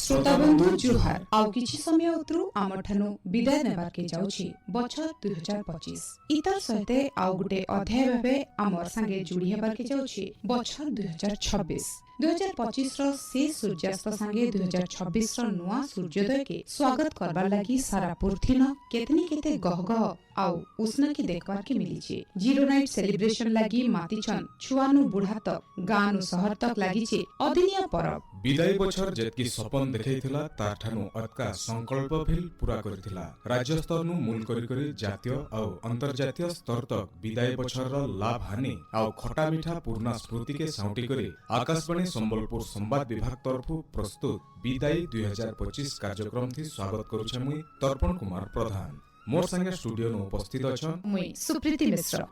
श्रोता बंधु जुहार आउ किछि समय उतरु आमठानु विदाय नेबार के जाउछि बछर 2025 इतर सहिते आउ गुटे अध्याय भाबे आमर संगे जुड़ी हेबार के जाउछि बछर 2026 2025 रो से सूर्यास्त संगे 2026 रो नुआ सूर्योदय के स्वागत करबार लागि सारा पृथ्वी न केते गहगह आउ उष्ण के देखबार के मिली छे। जीरो नाइट सेलिब्रेशन लागि मातीछन छुआनु बुढ़ा तक गानु शहर तक लागि छे अदिनिया परब। विदाई बछर जेतकी सपन देखैथिला ताठानु अतका संकल्प फिल पूरा करथिला। राज्य स्तर नु मूल करी जातीय आउ अंतर्जातीय स्तर तक विदाई बछर रो लाभ हानि आउ खटा मिठा पूर्ण स्मृति के साउटी करे आकाशवाणी संबलपुर संवाद विभाग तरफु प्रस्तुत विदाई 2025 कार्यक्रम थी स्वागत करूछे मुई तर्पण कुमार प्रधान। मोर संगे स्टूडियो नु उपस्थित अछन मुई सुप्रीति मिश्र।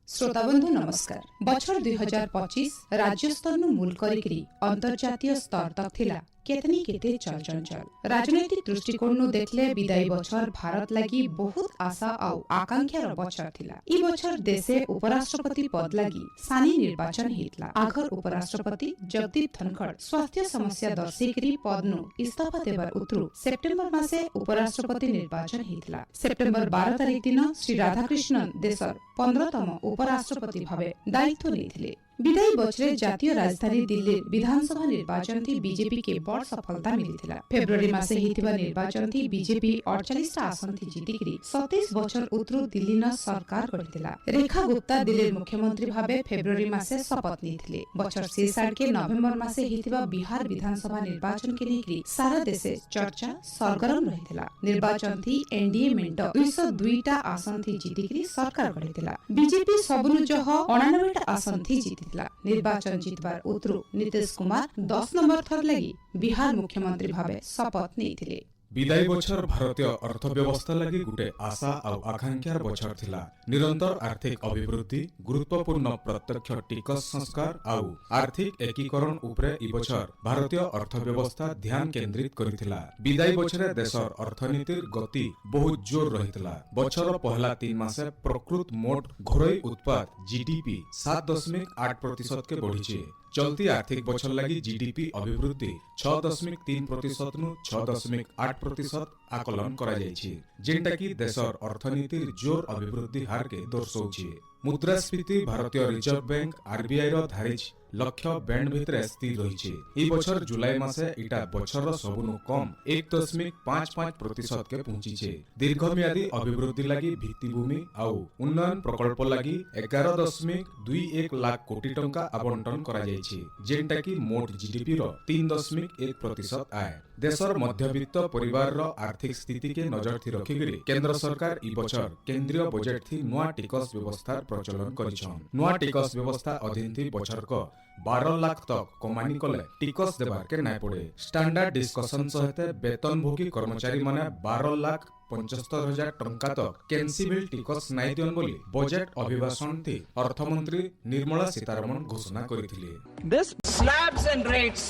श्रोता बंधु नमस्कार। बछर 2025 राज्य स्तर नु मूल करिकरी अंतर्जातीय स्तर तक थिला केते चलचंचल। राजनैतिक दृष्टिकोण नु देखले विदाई बछर भारत लागि बहुत आशा आउ आकांक्षा रो बछर थिला। ई बछर देशे उपराष्ट्रपति पद लागि सानी निर्वाचन हेतला। आखर उपराष्ट्रपति जगदीप धनखड़ स्वास्थ्य समस्या दर्शेकरी पद नु इस्तीफा देबार उतरु सेप्टेम्बर मासे उपराष्ट्रपति निर्वाचन हेतला। सेप्टेम्बर 12 तारिख दिन श्री राधाकृष्णन देशर 15तम उपराष्ट्रपति भावे दायित्व लेथिले। विदाई बछरे जातीय राजधानी दिल्ली विधानसभा निर्वाचन थी बीजेपी के बड़ सफलता मिलिथिला। फेब्रुअरी मासे हिथिबा निर्वाचन थी बीजेपी 48 टा आसन थी जीतिकरी 27 बछर उतरु दिल्ली न सरकार गठिथिला। रेखा गुप्ता दिल्ली मुख्यमंत्री भाबे फेब्रुअरी मासे शपथ लेथिले। बछर शेष के नवेम्बर मासे हिथिबा बिहार विधानसभा निर्वाचन के नेकरी सारा देशे चर्चा सरगरम रहिथिला। निर्वाचन थी एनडीए मेंट 202 टा आसन थी जीतिकरी सरकार गठिथिला। बीजेपी सबनु जह 89 टा आसन थी जीति निर्वाचन जितबार उतरु नीतीश कुमार 10 नंबर थर लगी बिहार मुख्यमंत्री भावे शपथ नेथिले। विदाई बछर भारतीय अर्थव्यवस्था लगी गुटे आशा आउ आकांक्षार बछर थिला। निरंतर आर्थिक अभिवृद्धि, गुरुत्वपूर्ण प्रत्यक्ष टिकस संस्कार आउ आर्थिक एकीकरण उपरे ई बछर भारतीय अर्थव्यवस्था ध्यान केंद्रित करिथिला। विदाई बछरे देशर अर्थनीतिर गति बहुत जोर रहितला। बछर पहला 3 मासे प्रकृत मोट घरोई उत्पाद जीडीपी 7.8% के बढ़िछे। चलती आर्थिक बछर लगी जीडीपी अभिवृद्धि 6.3% नु 6.8% आकलन करा जायछि, जेंटा कि देशर अर्थनीतिर जोर अभिवृद्धि हार के दर्शाउछि। मुद्रास्फीति भारतीय रिजर्व बैंक आरबीआई रो धारिज लक्ष्य बैंड भितरे स्थिर रहिछि। ई बछर जुलाई मासे इटा बछर सबनु कम 1.55% के पहुंचिछे। दीर्घम्यादी अभिवृद्धि लागि भित्तिभूमि आउ उन्नयन प्रकल्प लागि 11.21 लाख कोटी टंका आवंटन करा जायछि, जेंटा कि मोट जीडीपी रो 3.1% आय। देशर मध्यवित्त परिवार रो आर्थिक स्थिति के नजर थी रखिकरी केंद्र सरकार ई बछर केंद्रीय बजट थी नुआ टिकस व्यवस्था प्रचलन करिछन। नुआ टिकस व्यवस्था अधीन थी बछर को 12 लाख तक कमानी कले टिकस देबार के नाय पड़े। स्टैंडर्ड डिस्कशन सहित वेतनभोगी कर्मचारी माने 12 लाख 75,000 टंका तक कैंसिबल टिकस नाय दियन बोली बजट अभिभाषण थी अर्थमंत्री निर्मला सीतारमण घोषणा करिथिले। This slabs and rates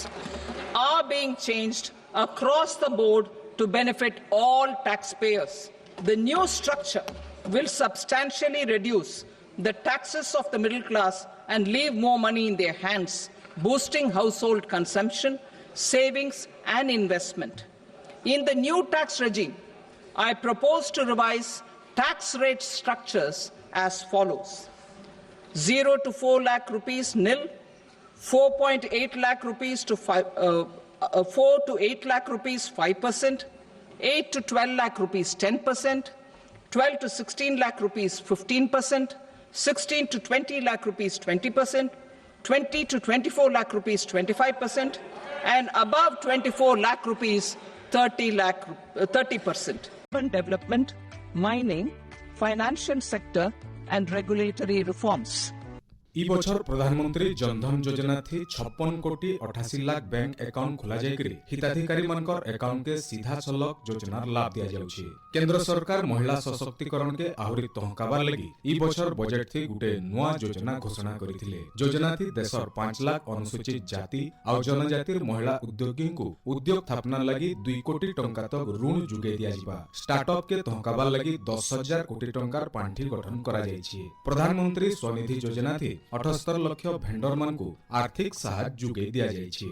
are being changed across the board to benefit all taxpayers. The new structure will substantially reduce the taxes of the middle class and leave more money in their hands, boosting household consumption, savings and investment. In the new tax regime, I propose to revise tax rate structures as follows: 0 to 4 lakh rupees nil, 4.8 lakh rupees to 4 to 8 lakh rupees 5%, 8 to 12 lakh rupees 10%, 12 to 16 lakh rupees 15%, 16 to 20 lakh rupees 20%, 20 to 24 lakh rupees 25%, and above 24 lakh rupees 30%. Urban development, mining, financial sector, and regulatory reforms. ई बछर प्रधानमंत्री जनधन योजना थी 56 कोटी 88 lakh bank account खोला जायकरी हिताधिकारी मानकर account के सीधा सलख योजनार लाभ दिया जाउछि। केंद्र सरकार महिला सशक्तिकरण के आहुरी तहकाबार लगी ई बछर बजेट थी गुटे नुआ योजना घोषणा करिथिले। योजना थी देशर 5 लाख अनुसूचित जाति और जनजातिर महिला उद्योगी को उद्योग स्थापना लगी 2 कोटी टंका तक ऋण जुगे दिया जिबा। स्टार्टअप के तहकाबार लगी 10,000 कोटी टंकार पांठी गठन करा जायछि। प्रधानमंत्री स्वनिधि योजना थी 78 लाख भेंडर मान को आर्थिक सहायता जुगे दिया जायछि।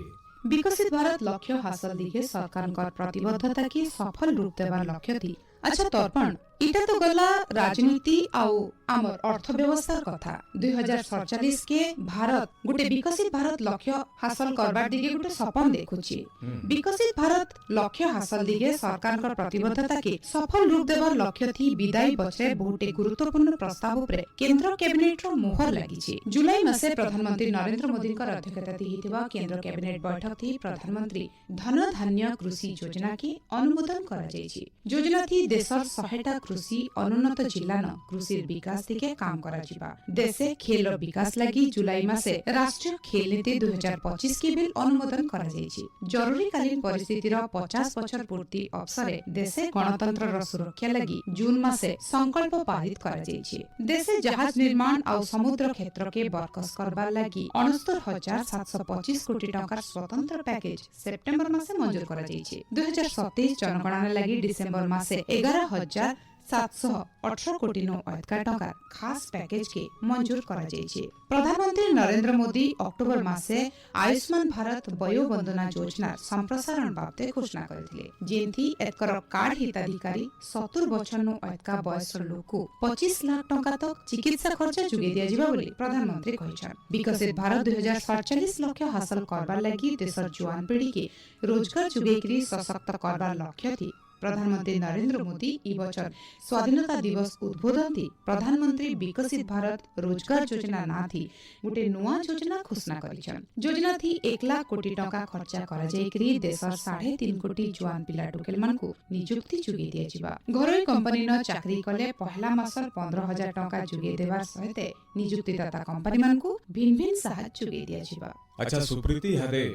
विकसित भारत लक्ष्य हासिल दिखे सरकार प्रतिबद्धता की सफल रूप देवा लक्ष्य थी। अच्छा तर्पण इटा तो गला राजनीति आउ आमर अर्थव्यवस्था कथा 2047 के भारत गुटे विकसित भारत लक्ष्य हासिल करबार दिगे गुटे सपन देखुछि। विकसित भारत लक्ष्य हासिल दिगे सरकार प्रतिबद्धता के सफल रूप देवार लक्ष्य थी विदाई बछरे बहुते गुरुत्वपूर्ण प्रस्ताव उपरे केंद्र कैबिनेट रो मोहर लागिछि। जुलाई मासे प्रधानमंत्री नरेंद्र मोदी अध्यक्षता हिथिबा केंद्र कैबिनेट बैठक थी प्रधानमंत्री धन धान्य कृषि योजना के अनुमोदन करा जायछि। योजना थी देशर 100टा कृषि अनुन्नत जिल्ला न कृषि विकास दिके काम करा जिबा। देशे खेल विकास लगी जुलाई मासे राष्ट्रीय खेल नीति 2025 के बिल अनुमोदन करा जायछि। जरूरीकालीन परिस्थितिर 50 बछर पूर्ति अवसरे देशे गणतंत्र र सुरक्षा लगी जून मासे संकल्प पारित करा जायछि। देशे जहाज निर्माण और समुद्र क्षेत्र के बरकस करबा लगी 69,725 कोटी टंकार स्वतंत्र पैकेज सेप्टेम्बर मासे मंजूर करा जायछि। 2027 जनगणना लगी डिसेम्बर मासे 11,718 कोटी नो अधिक टंकार खास पैकेज के मंजूर करा जायछि। प्रधानमंत्री नरेंद्र मोदी अक्टोबर मासे आयुष्मान भारत वयो वंदना योजना संप्रसारण बाबते घोषणा करथिले। जेंथि एकर कार्ड हिताधिकारी 70 वर्ष नो अधिक बयस लोक को 25 लाख टंका तक चिकित्सा खर्च जुगे दिया जिबा बोली प्रधानमंत्री कहिछन। विकसित भारत 2047 लक्ष्य हासिल करबा लागि देशर जुआन पीढ़ी के रोजगार जुगेकरी सशक्त करबा लक्ष्य थी। प्रधानमंत्री नरेंद्र मोदी ई बछर स्वाधीनता दिवस उद्बोधन थी प्रधानमंत्री विकसित भारत रोजगार योजना ना थी गुटे नुआ योजना घोषणा करिछन। योजना थी 1 लाख कोटी टंका खर्चा करा जायकरी देशर 3.5 कोटी जुआन पिला टोकेल मान को नियुक्ति जुगे दिया जिबा। घरोई कंपनी न चाकरी कले पहला मासर 15,000 टंका जुगे देवार सहित नियुक्तिदाता कंपनी मान को भिन्न भिन्न सहायता जुगे दिया जिबा। अच्छा सुप्रीति हदे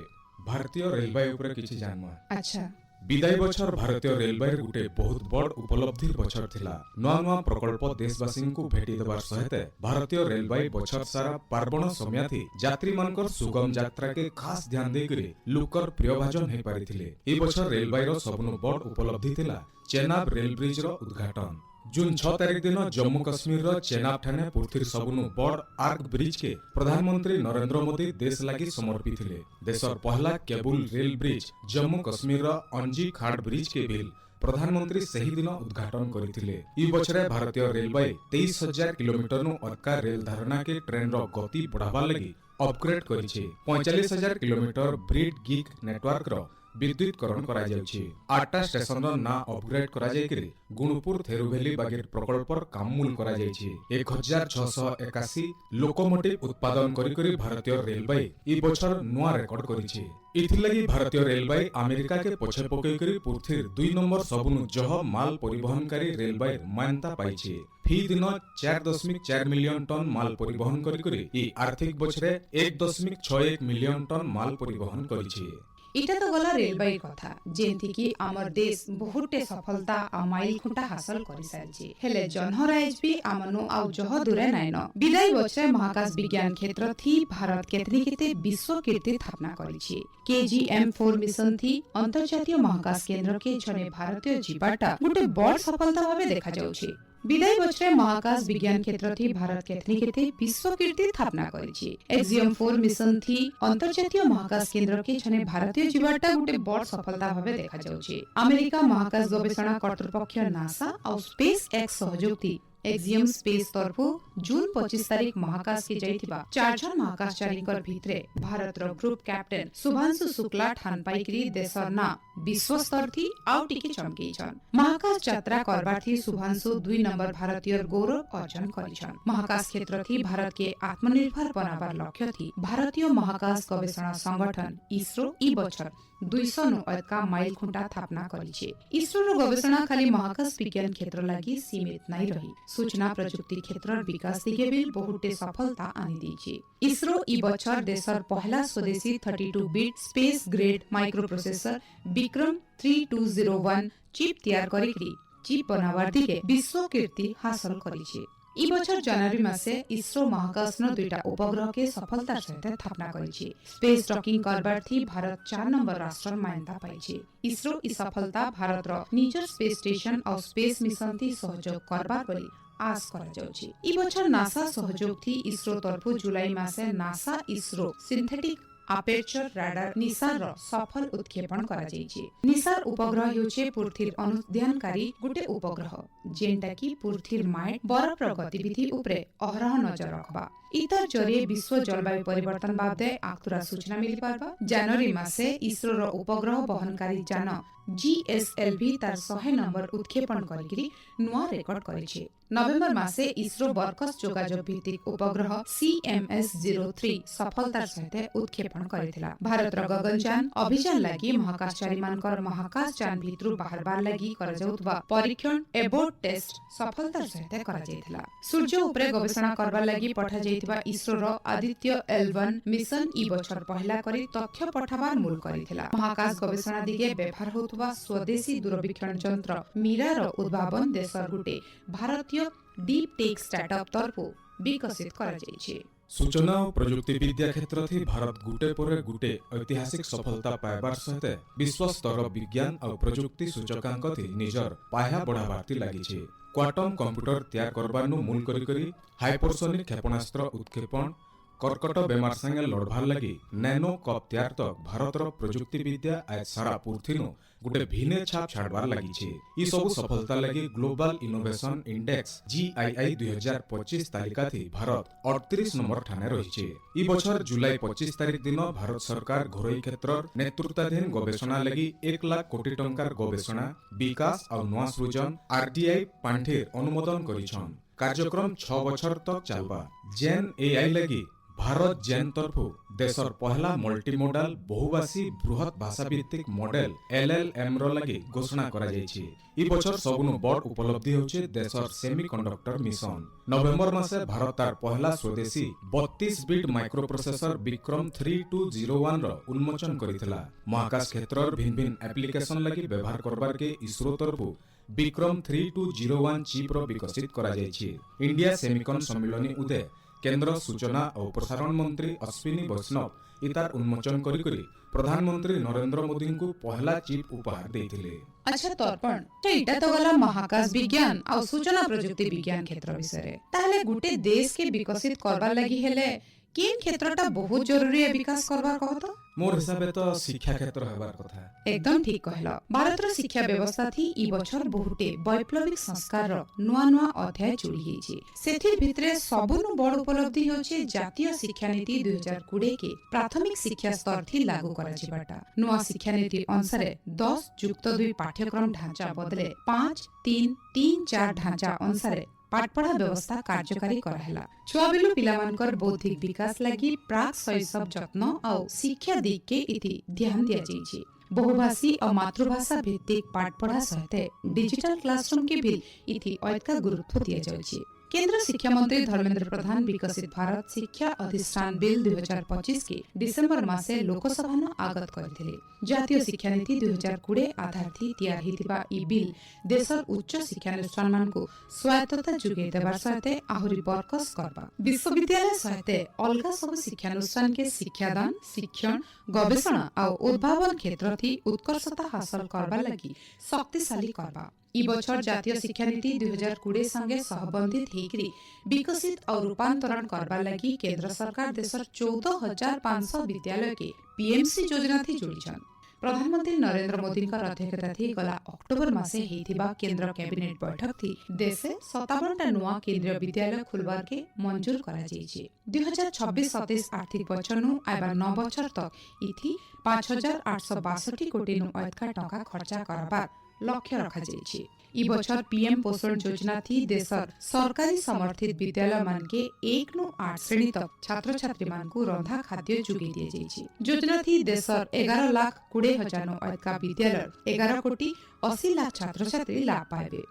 भारतीय रेलवे ऊपर किछि जानमा। अच्छा विदाई बछर भारतीय रेलवे गुटे बहुत बड़ उपलब्धि बछर थिला। नुआ नुआ प्रकल्प देशवासी को भेटी देवार सहित भारतीय रेलवे बछर सारा पार्वण समय थी यात्री मानकर सुगम यात्रा के खास ध्यान देकरी लुकर प्रिय भाजन हे पारिथिले। ई बछर रेलवे रो सबनु बड़ उपलब्धि थिला चेनाब रेल ब्रिज रो उद्घाटन। जून 6 तारीख दिन जम्मू कश्मीर रो चेनाब ठाणे पृथ्वीर सबनु बड़ आर्क ब्रिज के प्रधानमंत्री नरेंद्र मोदी देश लागि समर्पित थिले। देशर पहला cable rail bridge Jammu Kashmir रो अंजी खाड़ ब्रिज के बिल प्रधानमंत्री सही दिन उद्घाटन करथिले। ई बछरे भारतीय रेलवे 23,000 किलोमीटर नु अर्का रेल धारणा के ट्रेन रो गति बढ़ावा लागि अपग्रेड करिछि। 45,000 किलोमीटर ब्रिड गिग नेटवर्क रो विद्युतीकरण करा जाउछि। 8टा स्टेशन रो ना अपग्रेड करा जायकरी गुणपुर थेरुभेली बागेट प्रकल्पर काम मूल करा जायछि। 1,681 लोकोमोटिव उत्पादन करी भारतीय रेलवे ई बछर नुआ रेकॉर्ड करिछि। इथिलागी भारतीय रेलवे अमेरिका के पछे पकई करी पृथ्वीर 2 नंबर सबनु जह माल परिवहनकारी रेलवे मान्यता पाइछि। फी दिन 4.4 मिलियन टन माल परिवहन करी ई आर्थिक बछरे 1.61 मिलियन टन माल परिवहन करिछि। इटा तो गला रेलवे कथा जेंथि कि हमर देश बहुते सफलता आ माइल खुंटा हासिल करि सारिछि। हेले जनहराइज भी आमनो आउ जह दूरे नाइन विदाई बछरे महाकाश विज्ञान क्षेत्र थी भारत केतनी केते विश्व कीर्ति स्थापना करिछि। KGM4 मिशन थी अंतर्जातीय महाकाश केंद्र के जने भारतीय जीवाटा गुटे बड़ सफलता भाबे देखा जाउछि। विदाई बछरे महाकाश विज्ञान क्षेत्र थी भारत केतनी केते विश्व कीर्ति स्थापना करिछि। XGM4 मिशन थी अंतर्जातीय महाकाश केंद्र के जने भारतीय जीवाटा गुटे बड़ सफलता भाबे देखा जाउछि। अमेरिका महाकाश गवेषणा कर्तृपक्ष नासा और स्पेस एक्स सहयोग थी एक्सियम स्पेस तरफु जून 25 तारीख महाकाश के जाइथिबा 4 जन महाकाशचारीकर भितरे भारत रो ग्रुप कैप्टेन शुभांशु शुक्ला ठान पाइकरी देशर ना विश्व स्तर थी आउ टिके चमकी छन। महाकाश यात्रा करबार थी शुभांशु 2 नंबर भारतीय गौरव अर्जन करिछन। महाकाश क्षेत्र थी भारत के आत्मनिर्भर बनाबार लक्ष्य थी। भारतीय महाकाश गवेषणा संगठन इसरो ई बछर 200 नु अधिक माइल खुंटा स्थापना करिछि। इसरो रो गवेषणा खाली महाकाश विज्ञान क्षेत्र लागि सीमित नै रही सूचना प्रजुक्ति क्षेत्र विकास दिगे भी बहुटे सफलता आनी दीची। इसरो ई बछर देशर पहला स्वदेशी 32 bit space grade micro processor Vikram 3201 chip तैयार करिकरी चिप बनावार दिगे विश्व कीर्ति हासिल करिछि। ई बछर जनवरी मासे इसरो महाकाशनो 2टा उपग्रह के सफलतार सहित स्थापना करिछि। स्पेस डकिंग करबार थी भारत 4 नंबर राष्ट्र मान्यता पाइछि। इसरो ई सफलता भारत रो निजर स्पेस स्टेशन और स्पेस मिशन थी सहयोग करबार बोली आस करा जाउछि। ई बछर नासा सहयोग थी इसरो तरफु जुलाई मासे NASA ISRO synthetic aperture radar Nisar सफल उत्क्षेपण करा जाइछि। निसार उपग्रह हेउछे पृथ्वीर अनुध्यानकारी गुटे उपग्रह जेंटा की पृथ्वीर माइट बरफ र गतिविधि उपरे अहरह नजर रखबा। इतर जरिए विश्व जलवायु परिवर्तन बाबदे आक्तुरा सूचना मिली पारबा। जनवरी मासे इसरो रो उपग्रह वहनकारी यान GSLV तार 100 नंबर उत्क्षेपण करिकरी नुआ रेकर्ड करिछि। नवेम्बर मासे इसरो बरकस जोगाजोग भित्तिक उपग्रह CMS-03 सफलतार सहित उत्क्षेपण करिथिला। भारत रो गगनयान अभियान लागि महाकाशचारी मानकर महाकाशयान भितरु बाहरबार लागि करा जाउतबा परीक्षण एबोर्ट टेस्ट सफलतार सहित करा जाइथिला। सूर्य उपरे गवेषणा करबा लागि पठा जाइथिबा इसरो रो आदित्य L1 मिशन ई बछर पहला करी तथ्य पठाबार मूल करिथिला। महाकाश गवेषणा दिगे व्यवहार होतबा स्वदेशी दूरवीक्षण यंत्र मीरा रो उद्भावन देशर गुटे भारतीय डीप टेक स्टार्टअप तरफु विकसित करा जाइछि। सूचना और प्रजुक्ति विद्या क्षेत्र थी भारत गुटे पर गुटे ऐतिहासिक सफलता पाइबार सहित विश्व स्तर विज्ञान और प्रजुक्ति सूचकांक थी निजर पाया बढ़ाबार लागिछि। क्वांटम कंप्यूटर तैयार करबारनु मूल करी हाइपरसोनिक क्षेपणास्त्र उत्क्षेपण कर्कट बेमार संगे लड़बार लगी नैनो कप तैयार तक भारतर प्रजुक्ति विद्या आज सारा पृथ्वीनु गुटे भिन्न छाप छाड़बार लगी। ई सब सफलता लगी ग्लोबल इनोवेशन इंडेक्स GII 2025 तालिका थी भारत 38 नंबर ठाने रही। ई बछर जुलाई 25 तारीख दिन भारत सरकार घरोई क्षेत्र नेतृत्वाधीन गवेषणा लगी 1 लाख कोटी टंकार गवेषणा विकास और नुआ सृजन RDI पांठिर अनुमोदन करिछन। कार्यक्रम 6 बछर तक चलबा। जेन AI लगी भारत जेन तरफु देशर पहला मल्टीमोडाल बहुभाषी बृहत भाषा भित्तिक मॉडल LLM रो लगी घोषणा करा जायछि। ई बछर सबनु बड़ उपलब्धि होचे देशर सेमीकंडक्टर मिशन। नवेम्बर मासे भारत तार पहला स्वदेशी 32 बिट माइक्रो प्रोसेसर विक्रम 3201 रो उन्मोचन करिथिला। महाकाश क्षेत्रर भिन्न भिन्न एप्लीकेशन लगी व्यवहार करबार के इसरो तरफु विक्रम 3201 चिप रो विकसित करा जायछि। इंडिया सेमिकन सम्मेलनी उदय केंद्र सूचना और प्रसारण मंत्री अश्विनी वैष्णव इतार उन्मोचन करी प्रधानमंत्री नरेंद्र मोदी को पहला चिप उपहार देथिले। अच्छा तर्पण एटा तो गला महाकाश विज्ञान और सूचना प्रजुक्ति विज्ञान क्षेत्र विषय ताहले गुटे देश के विकसित करबा लागि हेले केन क्षेत्रटा बहुत जरूरी है विकास करबार कहत? मोर हिसाबे तो शिक्षा क्षेत्र हेबार कथा। एकदम ठीक कहला। भारतर शिक्षा व्यवस्था थी ई बछर बहुटे वैप्लविक संस्कार रो नुआ नुआ अध्याय जोड़ी हेछि। सेथिर भितरे सबनु बड़ उपलब्धि होचे जातीय शिक्षा नीति 2020 के प्राथमिक शिक्षा स्तर थी लागू करा जिबाटा। नुआ शिक्षा नीति अनुसार 10+2 पाठ्यक्रम ढांचा बदले 5-3-3-4 ढांचा अनुसार पाठपढ़ा व्यवस्था कार्यकारी कराहेला। छुआ बेलु पिलामानकर बौद्धिक विकास लागि प्राक शैशव जत्न और शिक्षा दिग के इति ध्यान दिया जाइछि। बहुभाषी और मातृभाषा भित्तिक पाठपढ़ा सहित डिजिटल क्लासरूम के भी इति अत्यधिक गुरुत्व दिया जाइछि। केंद्र शिक्षा मंत्री धर्मेंद्र प्रधान विकसित भारत शिक्षा अधिष्ठान बिल 2025 के डिसेंबर मासे लोकसभा न आगत करथिले। जातीय शिक्षा नीति 2020 आधार थी तैयार हितिबा ई बिल देशर उच्च शिक्षानुष्ठान मान को स्वायत्तता जुगे देबार सहित आहुरी बरकस करबा विश्वविद्यालय सहित अलगा सब शिक्षानुष्ठान के शिक्षादान शिक्षण गवेषणा और उद्भावन क्षेत्र थी उत्कर्षता हासिल करबा लागि शक्तिशाली करबा। ई बछर जातीय शिक्षा नीति 2020 संगे सहबंधित हेकरी विकसित और रूपांतरण करबा लागि केंद्र सरकार देशर 14,500 विद्यालय के PMC योजना थी जोड़ीछन। प्रधानमंत्री नरेंद्र मोदी का अध्यक्षता थी गला अक्टोबर मासे हेतिबा केंद्र कैबिनेट बैठक थी देशे 57टा नुआ केंद्रीय विद्यालय खुलबार के मंजूर करा जाइछि। 2026-27 आर्थिक वर्षनु आइबा 9 बछर तक इथि 5,862 कोटी नु अधिक टका खर्चा करबार लक्ष्य रखा जाइछि। ई बछर PM पोषण योजना थी देशर सरकारी समर्थित विद्यालय मान के 1-8 श्रेणी तक छात्र छात्री मान को रंधा खाद्य जुगे दिए जाइछि। योजना थी देशर 11,20,000 अधिक विद्यालय 11 कोटी 80 लाख छात्र छात्री लाभ पाइबे।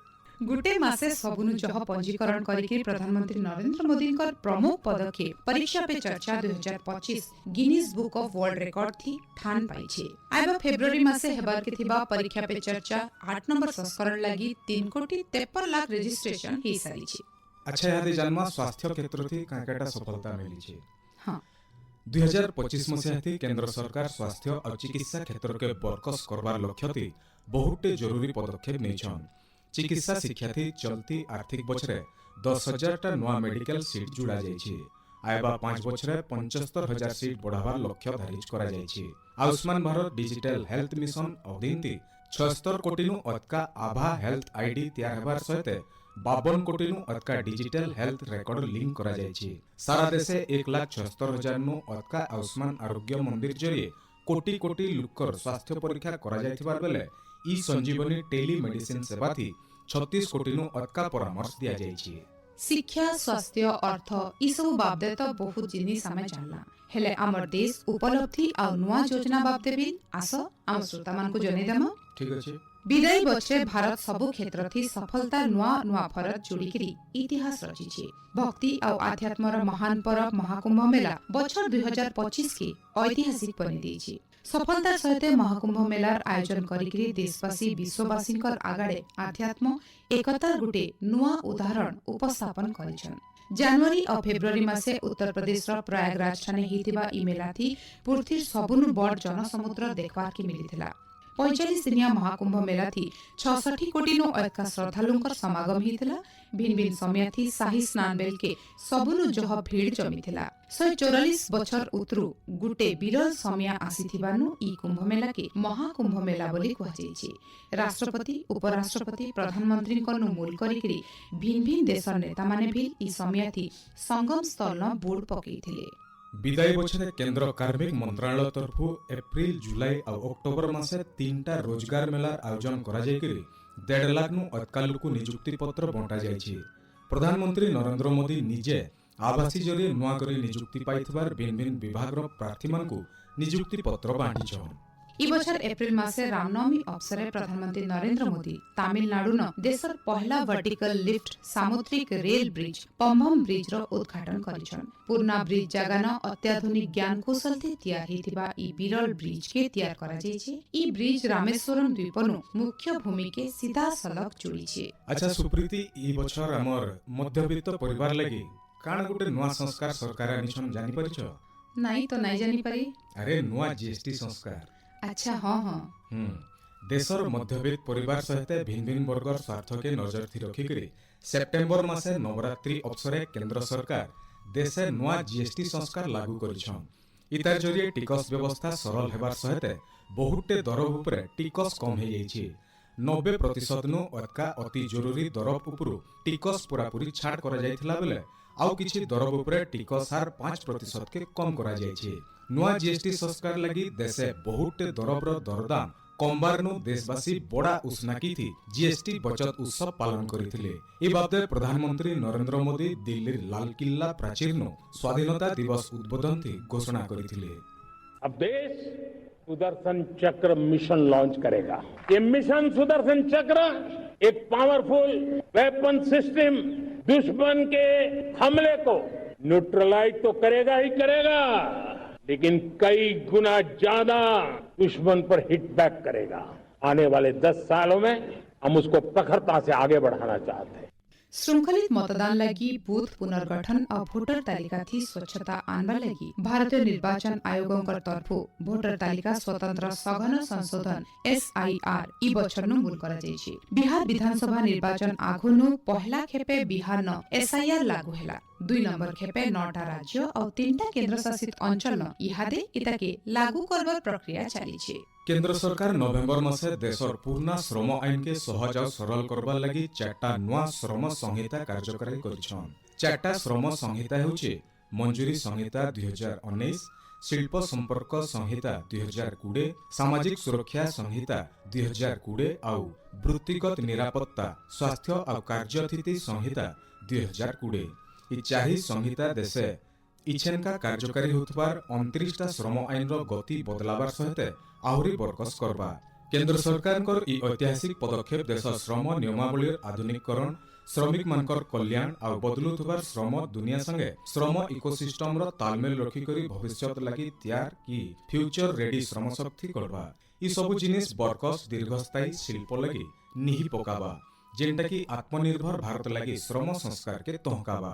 गुटे मासे सबुनु जह पंजीकरण करिके प्रधानमंत्री नरेंद्र मोदी प्रमुख पदक्षेप परीक्षा पे चर्चा 2025 Guinness book of world record थी ठान पाइछे। आइबा फेब्रुअरी मासे हेबार के थिबा परीक्षा पे चर्चा 8 नंबर संस्करण लागि 3,53,00,000 रजिस्ट्रेशन ही सारिछे। अच्छा यादे जन्मा स्वास्थ्य क्षेत्र थी काकाटा सफलता मिली छे। हां 2025 मसीहा थी केंद्र सरकार स्वास्थ्य और चिकित्सा क्षेत्र के बरकस करबार लक्ष्य थी बहुते जरूरी पदक्षेप नेछन। चिकित्सा शिक्षा थी चलती आर्थिक बछरे 10,000 टा नवा मेडिकल सीट जुड़ा जायछि। आइबा 5 बछरे 75,000 सीट बढ़ावार लक्ष्य धारिज करा जायछि। Ayushman Bharat digital health mission अधीन 76 कोटिनु अतका आभा हेल्थ आईडी तैयार हेबार सहित 52 कोटिनु अतका डिजिटल हेल्थ रेकॉर्ड लिंक करा जायछि। सारा देशे 1,76,000 नु अतका आयुष्मान आरोग्य मंदिर जरिए कोटी कोटी लोकर स्वास्थ्य परीक्षा करा जायथिबार बेले ई संजीवनी टेली मेडिसिन सेवा थी 36 कोटी नु अतका परामर्श दिया जायछि। शिक्षा स्वास्थ्य अर्थ ई सब बाबदे तो बहुत जिनिस आमे जानला हेले हमर देश उपलब्धि आ नुवा योजना बाबदे भी आस हम श्रोता मान को जने देम। ठीक अछि। विदाई बछरे भारत सबु क्षेत्र थी सफलता नुवा फरक जोड़िकरी इतिहास रचिछे। भक्ति आ आध्यात्मर महान परब महाकुंभ मेला बछर 2025 के ऐतिहासिक बनि देछि। सफलता सहित महाकुंभ मेलार आयोजन करिकरी देशवासी विश्ववासींकर आगाड़े आध्यात्म एकतार गुटे नुआ उदाहरण उपस्थापन करिछन। जनवरी और फेब्रुअरी मासे उत्तर प्रदेश प्रयागराज ठाने हिथिबा ई मेला थी पृथ्वीर सबुनु बड़ जनसमुद्र देखबार के मिलिथिला। 45 दिनिया महाकुंभ मेला थी 66 कोटी नो अधिक श्रद्धालुंकर समागम हिथिला। भिन्न भिन्न समय थी शाही स्नान बेल के सबुनु जह भीड़ जमिथिला। 144 बछर उतरु गुटे विरल समय आसीथिबानु ई कुंभ मेला के महाकुंभ मेला बोली कुहाଯାଇଛି। राष्ट्रपति उपराष्ट्रपति प्रधानमंत्री कनु मूल करिकरी भिन्न भिन्न देशर नेता माने भी ई समय थी संगम स्थल न बोर्ड पकेइथिले। विदाई बछरे केंद्र कार्मिक मंत्रालय तरफु एप्रिल जुलाई और अक्टोबर मासे 3टा रोजगार मेलार आयोजन करा जायकरी 1.5 लाख नु अतका लोक नियुक्ति पत्र बंटा जायछि। प्रधानमंत्री नरेंद्र मोदी निजे आवासी जरिए नुआ करी नियुक्ति पाइथबार भिन्न भिन्न विभागर प्रार्थी मानकु नियुक्ति पत्र बांटिछन। ई बछर एप्रिल मासे रामनवमी अवसरे प्रधानमंत्री नरेंद्र मोदी तमिलनाडु न देशर पहला वर्टिकल लिफ्ट सामुद्रिक रेल ब्रिज पम्बम ब्रिज रो उद्घाटन करिछन। पूर्णा ब्रिज जगह न अत्याधुनिक ज्ञान कौशल थी तैयार हिथिबा ई विरल ब्रिज के तैयार करा जायछि। ई ब्रिज रामेश्वरम द्वीपनु मुख्य भूमि के सीधा सलग जोड़ी छे। अच्छा सुप्रीति ई बछर हमर मध्यवित्त परिवार लागि काना गुटे नुआ संस्कार सरकार आनिछन जानि परिछ? नाही तो नाही जानि पारी। अरे नुआ जीएसटी संस्कार। अच्छा हाँ देशर मध्यवित्त परिवार सहित भिन्न भिन्न वर्गर स्वार्थ के नजर थी रखिकरी सेप्टेम्बर मासे नवरात्रि अवसरे केंद्र सरकार देशे नुआ जीएसटी संस्कार लागू करिछन। इतार जरिए टिकस व्यवस्था सरल हेबार सहित बहुते दर उपरे टिकस कम हे जाइछि। 90% नु अतका अति जरूरी दर उपरु टिकस पूरापूरी छाड़ करा जायथिला बेले आउ किछि दर उपरे टिकस हार 5% के कम करा जायछि। नुआ जीएसटी संस्कार लगी देशे बहुते दरबर दरदाम कमबार नु देशवासी बड़ा उस्नाकी थी जीएसटी बचत उत्सव पालन करिथिले। ए बाबदे प्रधानमंत्री नरेंद्र मोदी दिल्ली लाल किल्ला प्राचीर नु स्वाधीनता दिवस उद्बोधन थी घोषणा करिथिले। अब देश सुदर्शन चक्र मिशन लॉन्च करेगा। ये मिशन सुदर्शन चक्र एक पावरफुल वेपन सिस्टम दुश्मन के हमले को न्यूट्रलाइज तो करेगा ही करेगा, लेकिन कई गुना ज्यादा दुश्मन पर हिट बैक करेगा। आने वाले 10 सालों में हम उसको प्रखरता से आगे बढ़ाना चाहते हैं। श्रृंखलित मतदान लगी बूथ पुनर्गठन और वोटर तालिका थी स्वच्छता आनवा लगी भारतीय निर्वाचन आयोगों तरफु वोटर तालिका स्वतंत्र सघन संशोधन SIR ई बछरनु मूल करा जायछि। बिहार विधानसभा निर्वाचन आगुनु पहला खेपे बिहार न SIR लागू हैला। 2 नंबर खेपे 9टा राज्य और 3टा केंद्र शासित अंचल न इहादे इताके लागू करबार प्रक्रिया चली छे। केंद्र सरकार नवेम्बर मासे देशर पूर्ण श्रम आईन के सहज और सरल करबा लगी 4टा नुआ श्रम संहिता कार्यकारी करिछन। 4टा श्रम संहिता हेउचे मंजूरी संहिता 2019, शिल्प संपर्क संहिता 2020, सामाजिक सुरक्षा संहिता 2020 आउ वृत्तिगत निरापत्ता स्वास्थ्य और कार्यस्थिति संहिता 2020। ई 4 संहिता देशे इछेनका कार्यकारी होतबार 29टा श्रम आईन रो गति बदलाबार सहित आहुरी बरकस करबा केंद्र सरकार ई ऐतिहासिक पदक्षेप देश श्रम नियमावली आधुनिकीकरण श्रमिक मानकर कल्याण और बदलुथबार श्रम दुनिया संगे श्रम इकोसिस्टम रो तालमेल रखी करी भविष्यत लगी तैयार की फ्यूचर रेडी श्रम शक्ति करबा ई सब जिनिस बरकस दीर्घस्थायी शिल्प लगी निहि पकाबा जेंटा की आत्मनिर्भर भारत लगी श्रम संस्कार के तहकाबा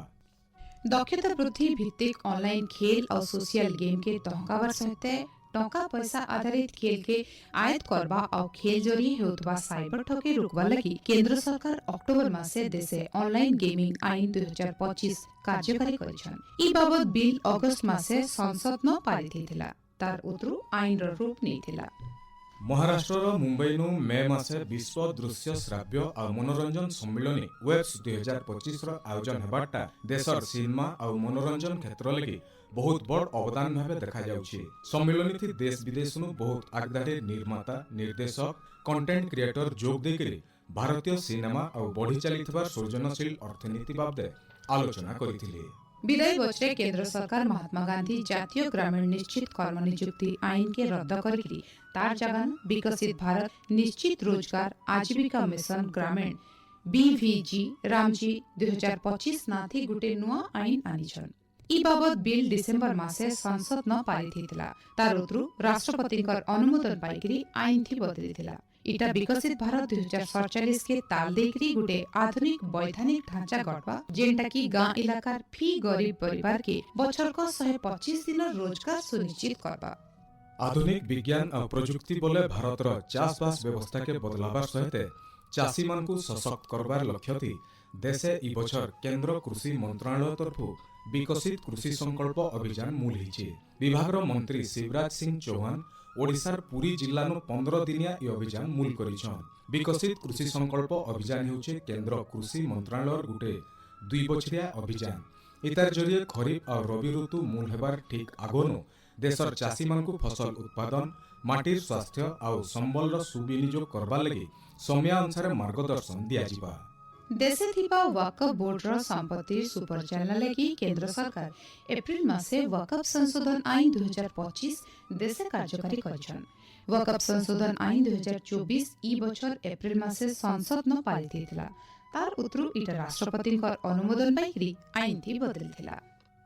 दक्षता वृद्धि भित्तिक ऑनलाइन खेल और सोशल गेम के तहकावर सहित टंका पैसा आधारित खेल के आयत करबा और खेल जरिए होतबा साइबर ठके रुकबा लगी केंद्र सरकार अक्टोबर मासे देशे ऑनलाइन गेमिंग आईन 2025 कार्यकारी करिछन। ई बाबत बिल अगस्त मासे संसद न पारित हेतिला तार उतरु आईन रो रूप नेथिला। महाराष्ट्र मुंबई मे मासे विश्व दृश्य श्राव्य और मनोरंजन सम्मिलनी वेब्स 2025 आयोजन हेबाटा देशर सिनेमा और मनोरंजन क्षेत्र लगी बहुत बड़ अवदान भाव देखा जाउछि। सम्मिलनी थी देश विदेश बहुत आगदारे निर्माता निर्देशक कंटेंट क्रिएटर जोग देकरी भारतीय सिनेमा और बढ़ी चलीथिबा सृजनशील अर्थनीति बाबदे आलोचना करिथिले। विदाई बछरे केंद्र सरकार महात्मा गांधी जातीय ग्रामीण निश्चित कर्म नियुक्ति आईन के रद्द करी तार जगह विकसित भारत निश्चित रोजगार आजीविका मिशन ग्रामीण BVG रामजी 2025 नाथी गुटे नुआ आईन आनिछन। ई बाबत बिल डिसेम्बर मासे संसद न पारित हेतिला तार उतरु राष्ट्रपतिकर अनुमोदन पाइकरी आईन थी बदलिथिला। इटा विकसित भारत 2047 के ताल देखरी गुटे आधुनिक वैधानिक ढांचा गढ़वा जेंटा की गाँ इलाकार फी गरीब परिवार के बछर को 125 दिन रोजगार सुनिश्चित करबा। आधुनिक विज्ञान और प्रजुक्ति बोले भारतर चाषबास व्यवस्था के बदलावार सहित चाषी मान को सशक्त करबार लक्ष्य थी देशे ई बछर केंद्र कृषि मंत्रालय तरफु विकसित कृषि संकल्प अभियान मूल हिचे। विभाग मंत्री शिवराज सिंह चौहान ओडिशार पुरी जिल्लानो 15 दिनिया ई अभियान मूल करिछन। विकसित कृषि संकल्प अभियान हेउचे केंद्र कृषि मंत्रालय गुटे 2 बछरिया अभियान। इतार जरिए खरीफ और रबी ऋतु मूल हेबार ठीक आगोनो देशर चाषी मानकु फसल उत्पादन माटिर स्वास्थ्य और संबल रो सुविनियोग करबा लगी समय अनुसार मार्गदर्शन दिया जिबा। देशे थिबा वक्फ बोर्ड रो संपत्ति सुपरचालना लगी केंद्र सरकार एप्रिल मासे वक्फ संशोधन आईन 2025 देशे कार्यकारी करिछन। वक्फ संशोधन आईन 2024 ई बछर एप्रिल मासे संसद न पारित हेतिला तार उतरु इटा राष्ट्रपतिकर अनुमोदन पाइकरी आईन थी बदलिथिला।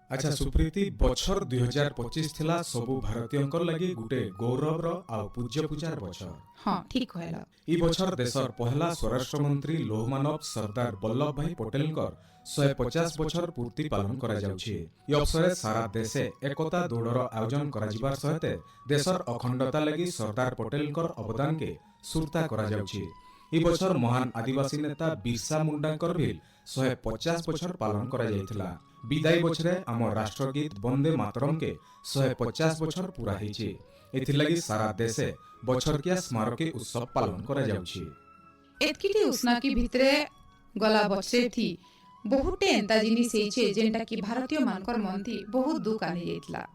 अच्छा सुप्रीति बछर 2025 थिला सबु भारतीयंकर लगी गुटे गौरव रो आ पूज्य पूजार बछर। हां ठीक होयला। ई बछर देशर पहला स्वराष्ट्र मंत्री लोहमानव सरदार वल्लभ भाई पटेलकर 150 बछर पूर्ति पालन करा जाउछि। ई अवसरे सारा देशे एकता दौड़र आयोजन करा जिबार सहित देशर अखंडता लगी सरदार पटेलकर अवदान के सुरता करा जाउछि। ई बछर महान आदिवासी नेता बिरसा मुंडाकर भी 150 बछर पालन करा जायथिला। विदाई बछरे आम राष्ट्रगीत वंदे मातरम के 150 बछर पूरा हेछि। एथि लगी सारा देशे बछरकिया स्मारकी उत्सव पालन करा जाउछि। एतकिटी उष्णा की भितरे गला बछरे थी बहुते एंता जिनिस हेछे जेंटा की भारतीय मानकर मन थी बहुत दुख आनी जाइतला।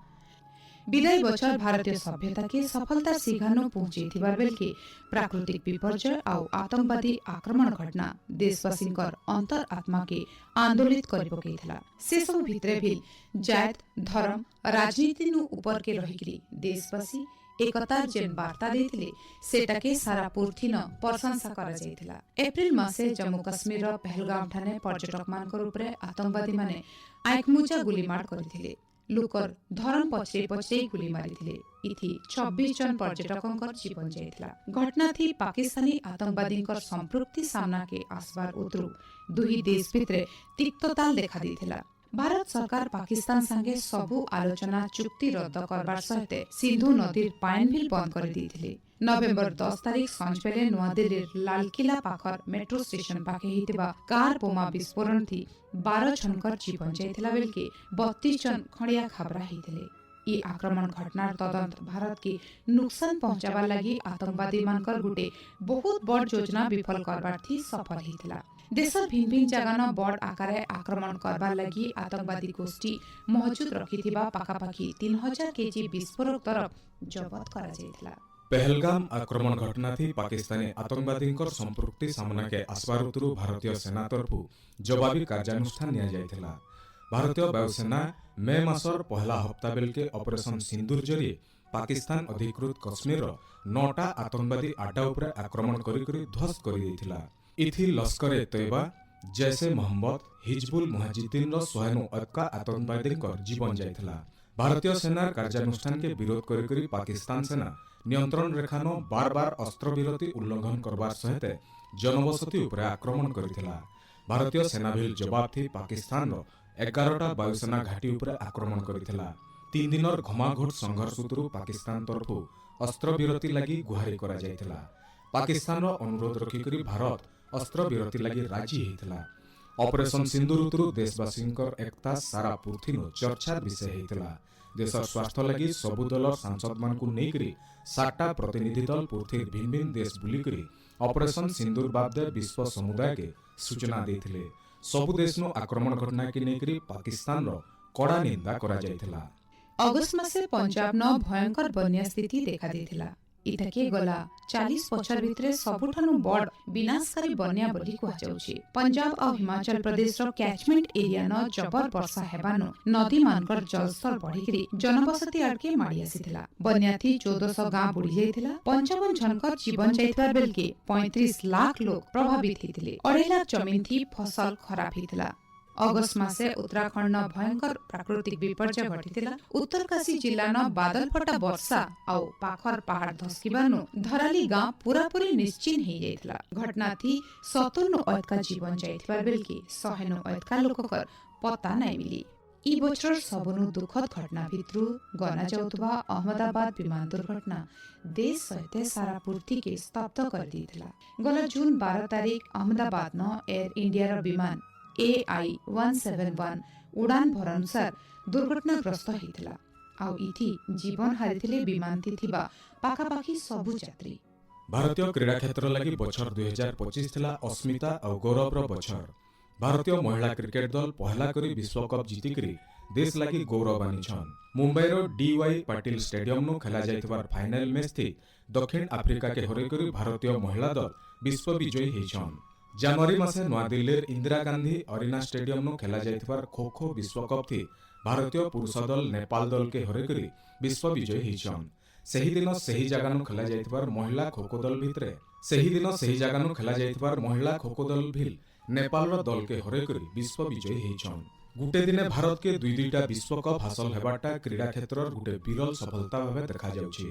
विदाई बछर भारतीय सभ्यता के सफलता सिघानो पहुंचे थिबार बेल के प्राकृतिक विपर्यय और आतंकवादी आक्रमण घटना देशवासींकर अंतर आत्मा के आंदोलित करि पकेइथला। से सब भितरे भी जात धर्म राजनीति नु ऊपर के रहिकरी देशवासी एकतार जेन वार्ता देथिले सेटाके सारा पूर्ति न प्रशंसा करा जाइथिला। एप्रिल मासे जम्मू काश्मीर रो पहलगाम ठाने पर्यटक मानकर ऊपर आतंकवादी माने आंखमुचा गुलीमार करिथिले। लुकर धरम पछरे पछरे गुली मारिथिले। इथि 26 जन पर्यटकंकर जीवन जाइथिला। घटना थी पाकिस्तानी आतंकवादींकर संपृक्ति सामना के आसबार उतरु दुही देश भितरे तिक्तताल देखा दिथिला। भारत सरकार पाकिस्तान संगे सबु आलोचना चुक्ति रद्द करबार सहित सिंधु नदीर पाइन बिल बंद कर दिथिले। नवेम्बर 10 तारिख सांझ बेले नूआदिल्लीर लालकिला पाखर मेट्रो स्टेशन पाखे हितिबा कार बोमा विस्फोरण थी 12 जनकर जीवन जाइथिला बेल के 32 जन खड़िया खबरा हिथिले। ई आक्रमण घटनार तदंत भारत के नुकसान पहुंचाबा लगी आतंकवादी मानकर गुटे बहुत बड़ योजना विफल करबार थी सफल हिथिला। देशर भिन्न भिन्न जगह न बड़ आकारे आक्रमण करबार लगी आतंकवादी गोष्ठी मौजूद रखिथिबा पाखापाखि 3000 केजी विस्फोरक तरफ जब्त करा जाइथिला। पहलगाम आक्रमण घटना थी पाकिस्तानी आतंकवादींकर संपृक्ति सामना के आसबार उतरु भारतीय सेना तरफु जवाबी कार्यानुष्ठान निया जाइथिला। भारतीय वायुसेना मे मासर पहला हप्ता बेल के ऑपरेशन सिंदूर जरिए पाकिस्तान अधिकृत कश्मीर 9टा आतंकवादी आड्डा उपरे आक्रमण करी ध्वस्त कर देथिला। इथि लश्कर ए तैयबा, जैसे मोहम्मद, हिजबुल मुजाहिदीन रो 100 अधिक आतंकवादी जीवन जाइथिला। भारतीय सेना कार्यानुष्ठान के विरोध करी पाकिस्तान सेना नियंत्रण रेखा न बार बार अस्त्र विरति उल्लंघन करबार सहित जनबसती उपरे आक्रमण करिथिला। भारतीय सेना भिल जवाब थी पाकिस्तान रो 11टा वायुसेना घाटी उपरे आक्रमण करिथिला। 3 दिनर घमाघोट संघर्ष उतरु पाकिस्तान तरफु अस्त्र विरति लागि गुहारी करा जाइथिला। पाकिस्तान रो अनुरोध रखिकरी भारत अस्त्र विरति लागि राजी हेइथिला। ऑपरेशन सिंदूर उतरु देशवासींकर एकता सारा पृथ्वीनो चर्चार विषय हेइथिला। देशर स्वास्थ्य लागि सबु दलर सांसद मानकु नेकरी 7टा प्रतिनिधि दल पृथ्वी भिन्न भिन्न देश बुलिकरी ऑपरेशन सिंदूर बाबदे विश्व समुदाय के सूचना देथिले। सबु देशनो आक्रमण घटना के नेकरी पाकिस्तान रो कड़ा निंदा करा जाइथिला। अगस्त मासे पंजाब न भयंकर बन्या स्थिति देखा देथिला। इटाके गला 40 बछर भितरे सबुठानु बड़ विनाशकारी बन्या बोली कुहा जाउछि। पंजाब और हिमाचल प्रदेश रो कैचमेंट एरिया न जबर वर्षा हेबानु नदी मानकर जलस्तर बढ़िकरी जनबसती आडके माडी आसीथिला। बन्या थी 1400 गां बुडी जाइथिला। 55 जनकर जीवन जाइथिला बेलके 35 लाख लोग प्रभावित हिथिले। 2.5 लाख जमीन थी फसल खराब हिथिला। अगस्त मासे उत्तराखंड न भयंकर प्राकृतिक विपर्य घटिथिला। उत्तरकाशी जिल्ला न बादल फटा वर्षा आउ पाखर पहाड़ धस्किबानु धराली गां पूरापूरी निश्चिन हो जाइथिला। घटना थी 57 अयतका जीवन जाइथिबार बेलकी 100 अयतका लोककर पत्ता नाइ मिली। ई बछर सबनु दुखद घटना भित्रु गना जाउथबा अहमदाबाद विमान दुर्घटना देश सहित सारा पृथ्वी के स्तब्ध कर दिथिला। गला जून 12 तारिख अहमदाबाद न एयर इंडिया रो विमान AI-171 उड़ान भरनुसार दुर्घटनाग्रस्त होइथिला। आउ इथि जीवन हारिथिले विमान थिबा पाखापाखी सबु यात्री। भारतीय क्रीड़ा क्षेत्र लागि बछर 2025 थिला अस्मिता और गौरव रो बछर। भारतीय महिला क्रिकेट दल पहला करी विश्व कप जीतिकरी देश लागि गौरव आनिछन। मुंबई रो DY पाटिल स्टेडियम नो खेला जाइतबार फाइनल मैच थी दक्षिण अफ्रीका के हरै करी भारतीय महिला दल विश्व विजयी हेछन। जनवरी मासे नवा दिल्लीर इंदिरा गांधी अरीना स्टेडियम नो खेला जाइतबार खो खो विश्व कप थी भारतीय पुरुष दल नेपाल दल के हरै करी विश्व विजयी हेछन। सही दिन सही जगह नो खेला जाइतबार महिला खो खो दल भितरे महिला खो खो दल भिल नेपाल रो दल के हरै करी विश्व विजयी हेछन। गुटे दिने भारत के 2-2टा विश्व कप हासिल हेबाटा क्रीड़ा क्षेत्रर गुटे विरल सफलता भाबे देखा जाउछि।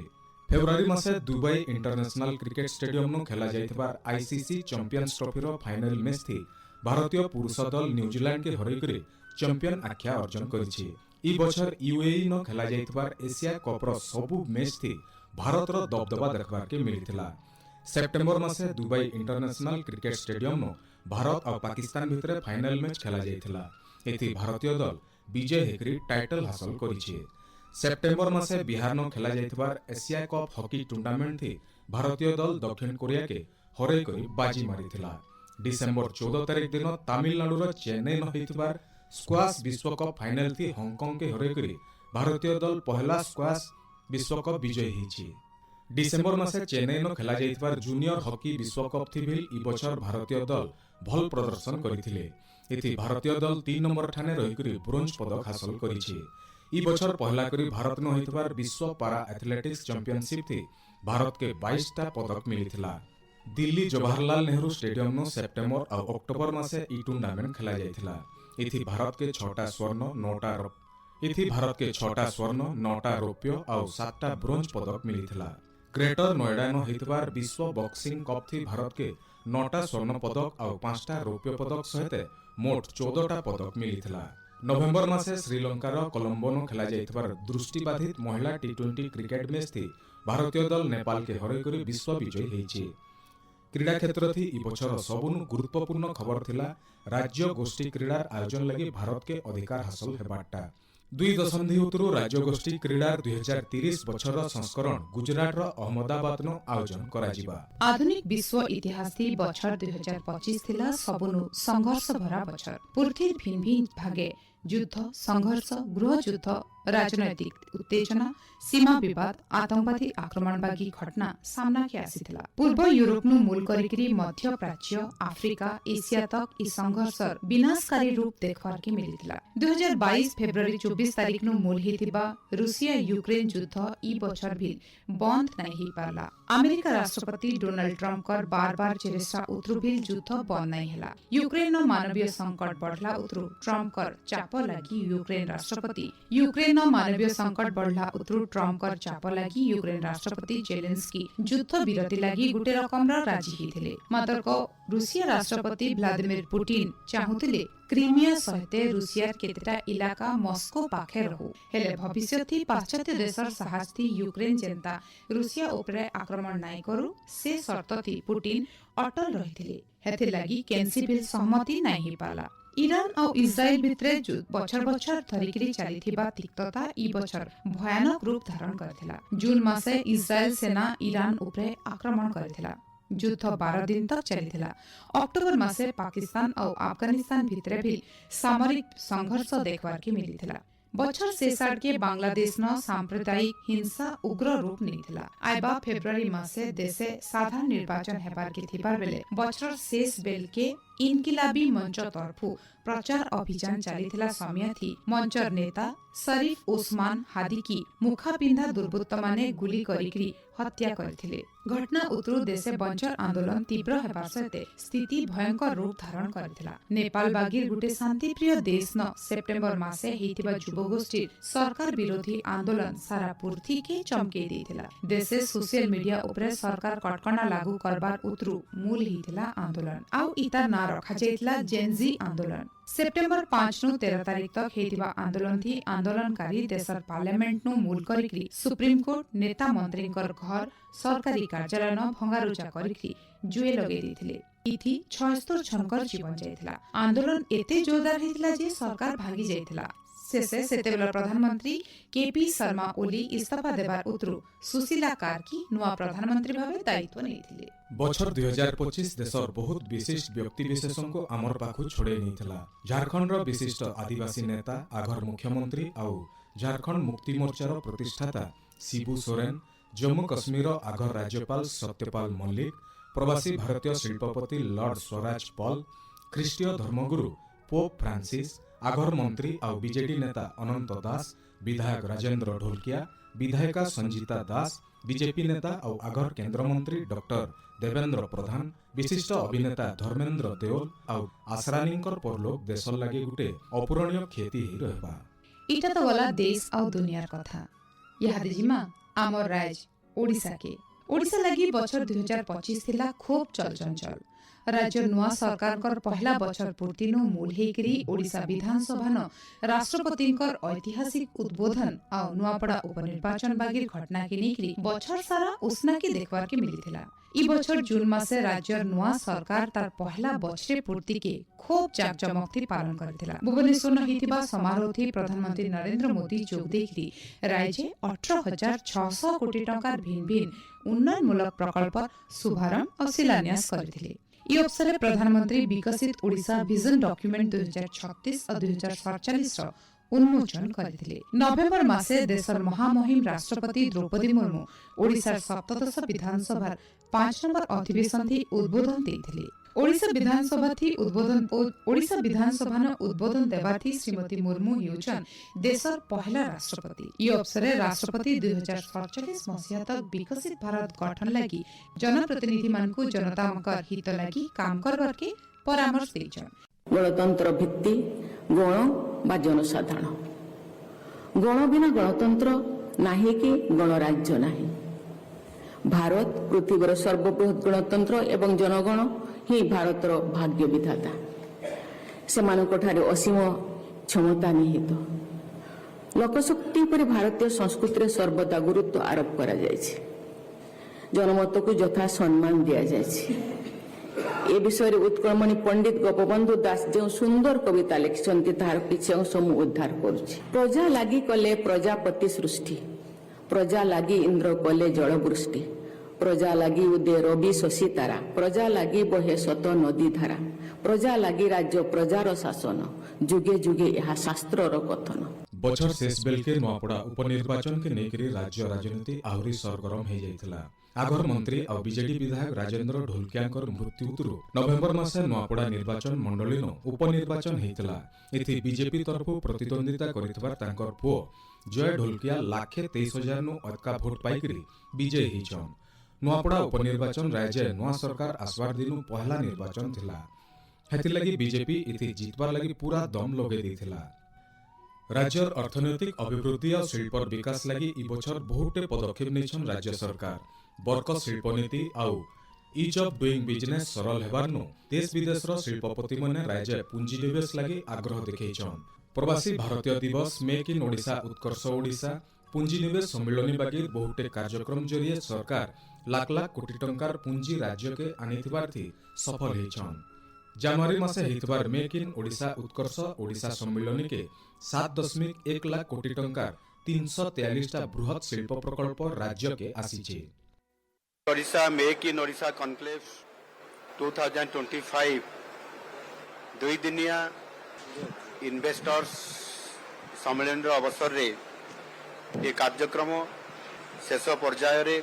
फेब्रुआरी मासे दुबई इंटरनेशनल क्रिकेट स्टेडियम नो खेला जाइतबार ICC चैंपियंस ट्रॉफी रो फाइनल मैच थी भारतीय पुरुष दल न्यूजीलैंड के हरै करी चैंपियन आख्या अर्जन करिछि। ई बछर UAE नो खेला जाइतबार एशिया कप रो सबु मैच थी भारत रो दबदबा देखबार के मिलिथिला। सेप्टेम्बर मासे दुबई इंटरनेशनल क्रिकेट स्टेडियम नो भारत और पाकिस्तान भितरे फाइनल मैच खेला जाइथिला। एथि भारतीय दल विजय हेकरी टाइटल हासिल करिछि। सेप्टेम्बर मासे बिहार नो खेला जाइतबार एशिया कप हॉकी टूर्नामेंट थी भारतीय दल दक्षिण कोरिया के हरै करी बाजी मारिथिला। डिसेंबर 14 तारिख दिन तमिलनाडु रो चेन्नई नो हेइतबार स्क्वाश विश्व कप फाइनल थी हांगकांग के हरै करी भारतीय दल पहला स्क्वाश विश्व कप विजयी हेछि। डिसेंबर मासे चेन्नई नो खेला जाइतबार जूनियर हॉकी विश्व कप थी भिल ई बछर भारतीय दल भल प्रदर्शन करिथिले। एथि भारतीय दल 3 नंबर ठाने रहि करी ब्रोंज पदक हासिल करिछि। ई बछर पहला करी भारत नो हेइतबार विश्व पारा एथलेटिक्स चैंपियनशिप थी भारत के 22टा पदक मिलिथिला। दिल्ली जवाहरलाल नेहरू स्टेडियम नो सेप्टेम्बर और अक्टोबर मासे ई टूर्नामेंट खेला जाइथिला। एथि भारत के 6टा स्वर्ण 9टा रौप्य और 7टा ब्रोंज पदक मिलिथिला। ग्रेटर नोएडा नो हेइतबार विश्व बॉक्सिंग कप थी भारत के 9टा स्वर्ण पदक और 5टा रौप्य पदक सहित मोट 14टा पदक मिलिथिला। नवेम्बर मासे श्रीलंका रो कोलंबो नो खेला जाइतबार दृष्टिबाधित महिला T20 क्रिकेट मैच थी भारतीय दल नेपाल के हरै करी विश्व विजयी हेछि। क्रीड़ा क्षेत्र थी ई बछर सबुनु गुरुत्वपूर्ण खबर थिला राज्य गोष्ठी क्रीड़ा आयोजन लगी भारत के अधिकार हासिल हेबाटा। 2 दशंधि उतरु राज्य गोष्ठी क्रीड़ा 2030 बछर संस्करण गुजरात रो अहमदाबाद नो आयोजन करा जिबा। आधुनिक विश्व इतिहास थी बछर 2025 थिला सबुनु संघर्ष भरा बछर। पृथ्वी भिन्न भिन्न भागे युद्ध संघर्ष गृहयुद्ध राजनैतिक उत्तेजना सीमा विवाद आतंकवादी आक्रमण बागी घटना सामना के आसीथिला पूर्व यूरोप नु मूल करिकरी मध्य प्राच्य आफ्रिका एशिया तक ई संघर्ष विनाशकारी रूप देखवार के मिलिथिला 2022 फेब्रुआरी 24 तारिख नु मूल हिथिबा रूसिया यूक्रेन युद्ध ई बछर भी बंद नहीं ही पाला अमेरिका राष्ट्रपति डोनाल्ड ट्रम्प कर बार-बार चेरेसा उतरु भी युद्ध बंद नहीं हैला यूक्रेन नो मानवीय संकट बढ़ला उतरु ट्रम्प कर चाप लागि यूक्रेन राष्ट्रपति यूक्रेन नो मानवीय संकट बढ़ला उतरु ट्रम्प कर चाप लागि यूक्रेन राष्ट्रपति जेलेन्स्की युद्ध विरति लागि गुटे रकम र राजी हिथिले मात्र को रूसिया राष्ट्रपति व्लादिमिर पुतिन चाहुतिले क्रिमिया सहित रूसिया केतेटा इलाका मस्को पाखे रहु हेले भविष्यथि पाश्चात्य देशर साहसथि यूक्रेन जनता रूसिया उपरे आक्रमण नाइ करू से शर्तथि पुतिन अटल रहिथिले हेथि लागि केन्सिभिल सहमति नाइ हि पाला ईरान और इस्राएल भित्रे बछर बछर धरिकिरी चलीथिबा तिक्तता ई बछर भयानक रूप धारण करथिला जून मासे इस्राएल सेना ईरान उपरे आक्रमण करथिला युद्ध 12 दिन तक चलीथिला अक्टोबर मासे पाकिस्तान और अफगानिस्तान भित्रे भी सामरिक संघर्ष देखवार के मिलिथिला बछर शेषाड़ के बांग्लादेश न सांप्रदायिक हिंसा उग्र रूप नेथिला आइबा फेब्रुआरी मासे देशे साधारण निर्वाचन हेबार के थिबार बेले बछर शेष बेल के इनकिलाबी मंच तरफु प्रचार अभियान चलीथिला समय थी मंचर नेता शरीफ ओस्मान हादी की मुखा पिंधा दुर्बृत्त माने गुली करिकरी हत्या करथिले घटना उतरु देशे बंचर आंदोलन तीव्र हेबार सहित स्थिति भयंकर रूप धारण करथिला नेपाल बागीर गुटे शांतिप्रिय देश न सेप्टेम्बर मासे हेतिबा युवगोष्ठी सरकार विरोधी आंदोलन सारा पूर्ति के चमके देथिला देशे सोशल मीडिया उपरे सरकार कटकणा लागू करबार उतरु मूल हिथिला आंदोलन आउ इता ना रखा जाइथिला जेनजी आंदोलन सेप्टेम्बर 5 नु 13 तारिख तक हेतिबा आंदोलन थी आंदोलनकारी देशर पार्लियामेंट नु मूल करिकरी सुप्रीम कोर्ट नेता मंत्रींकर घर सरकारी कार्यालय न भंगारुजा करिकरी जुए लगे दिथिले इथि 76 छनकर जीवन जाइथिला आंदोलन एते जोरदार हेतिला जे सरकार भागी जाइथिला शेषे सेतेबेला प्रधानमंत्री केपी शर्मा ओली इस्तीफा देबार उतरु सुशीला कार्की नुआ प्रधानमंत्री भावे दायित्व नेथिले बछर 2025 देशर बहुत विशिष्ट व्यक्ति विशेषों को आमर पाखु छोड़े नहीं झारखंड रो विशिष्ट आदिवासी नेता आघर मुख्यमंत्री आउ झारखंड मुक्ति मोर्चार प्रतिष्ठाता शिबू सोरेन जम्मू कश्मीर आघर राज्यपाल सत्यपाल मल्लिक प्रवासी भारतीय शिल्पपति लॉर्ड स्वराज पॉल ख्रीष्टीय धर्मगुरु पोप फ्रांसिस आघर मंत्री आउ बीजेडी नेता अनंत दास विधायक राजेंद्र ढोलकिया विधायिका संजीता दास बीजेपी नेता और आघर केंद्र मंत्री डॉक्टर देवेंद्र प्रधान विशिष्ट अभिनेता धर्मेंद्र देओल और आसरानीकर परलोक देश लगे गुटे अपूरणीय क्षति ही रहबा इटा तो वाला देश और दुनियार कथा याद जिमा आमर राज्य ओडिशा लगी बछर 2025 थिला खूब चलचंचल राज्य नुआ सरकार कर पहला बछर पूर्ति नु मूल हेकरी ओडिशा विधानसभा न राष्ट्रपतिंकर ऐतिहासिक उद्बोधन और नुआपड़ा उपनिर्वाचन बागिर घटना के निकरी बछर सारा उष्णा के देखवार के मिलिथिला ई बछर जून मासे राज्य नुआ सरकार तार पहला बछरे पूर्ति के खूब जाकजमकथि पालन करथिला भुवनेश्वर न हितिबा समारोह थी प्रधानमंत्री नरेंद्र मोदी जोग देखरी राज्य 18,600 कोटी टंकार भिन्न भिन्न उन्नयनमूलक प्रकल्प शुभारंभ और शिलान्यास करथिले ई अवसर प्रधानमंत्री विकसित ओडिशा विजन डॉक्यूमेंट 2036 और 2047 रो उन्मोचन करथिले नवेम्बर मासे देशर महामहिम राष्ट्रपति द्रौपदी मुर्मू ओडिशा सप्तदश विधानसभा 5 नंबर अधिवेशन थी उद्बोधन देथिले ओडिशा विधानसभा न उद्बोधन देवाथी श्रीमती मुर्मू हेउछन देशर पहला राष्ट्रपति ई अवसर राष्ट्रपति 2047 मसिया तक विकसित भारत गठन लागि जनप्रतिनिधि मानकु जनतामकर हित लागि काम करबार के परामर्श दैछन गणतंत्र भित्ति गण बा जनसाधारण गण बिना गणतंत्र नाही कि गणराज्य नाही भारत पृथ्वीर सर्वबृहत गणतंत्र एवं जनगण ही भारतर भाग्य विधाता सेमानकठारे असीम क्षमता निहित लोकशक्ति पर भारतीय संस्कृति सर्वदा गुरुत्व आरोप करा जायछि जनमत को यथा सम्मान दिया जायछि ए विषय उत्कलमणि पंडित गोपबंधु दास जो सुंदर कविता लिखिछन्ति तार किछि अंश मु उद्धार करूछि प्रजा लागि कले प्रजापति सृष्टि प्रजा लागि इंद्र कले जलवृष्टि प्रजा लागि उदे रवि शशि तारा प्रजा लागि बहे शत नदी धारा प्रजा लगी राज्य प्रजार शासन जुगे जुगे यह शास्त्रर कथन। बछर शेष बेल के नुआपड़ा उपनिर्वाचन के नेकरी राज्य राजनीति आहरी सरगरम हो जाइथिला। आगर मंत्री और बीजेडी विधायक राजेंद्र ढोलकियाकर मृत्यु नवेम्बर मासे नुआपड़ा निर्वाचन मंडली उपनिर्वाचन होइतिला। एथि बीजेपी तरफ प्रतिद्वंदिता करितबार तांकर पुओ जय ढोलकिया लाखे 23,000 नु अधिका भोट पाइकरी विजयी होइछन। नुआपड़ा उपनिर्वाचन राज्य नुआ सरकार आसवार दिनु पहला निर्वाचन थिला। हेति लगी बीजेपी इति जितबार लगी पूरा दम लगे देथिला। राज्यर अर्थनैतिक अभिवृद्धि और शिल्प विकास लगी इ बछर बहुटे पदक्षेप नेछन राज्य सरकार। बर्क शिल्प नीति आउ इज ऑफ डूइंग बिजनेस सरल हेबारनु देश विदेश शिल्पपति माने राज्य पुंजी निवेश लगी आग्रह देखैछन। प्रवासी भारतीय दिवस मेक इन ओडिशा उत्कर्ष ओडिशा पुंजी निवेश सम्मेलन बागी बहुटे कार्यक्रम जरिए सरकार लाख लाख कोटी टंकार पुंजी राज्य के आनिथिबार थी सफल होइछन। जनवरी मासे हितबार मेक इन ओडिशा उत्कर्ष ओडिशा सम्मेलन के 7.1 लाख कोटी टंकार 343 टा बृहत शिल्प प्रकल्प राज्य के आसीछे। Odisha make in Odisha conclave 2025 दुई दिनिया इन्वेस्टर्स सम्मेलन अवसर रे ये कार्यक्रम शेष पर्याय रे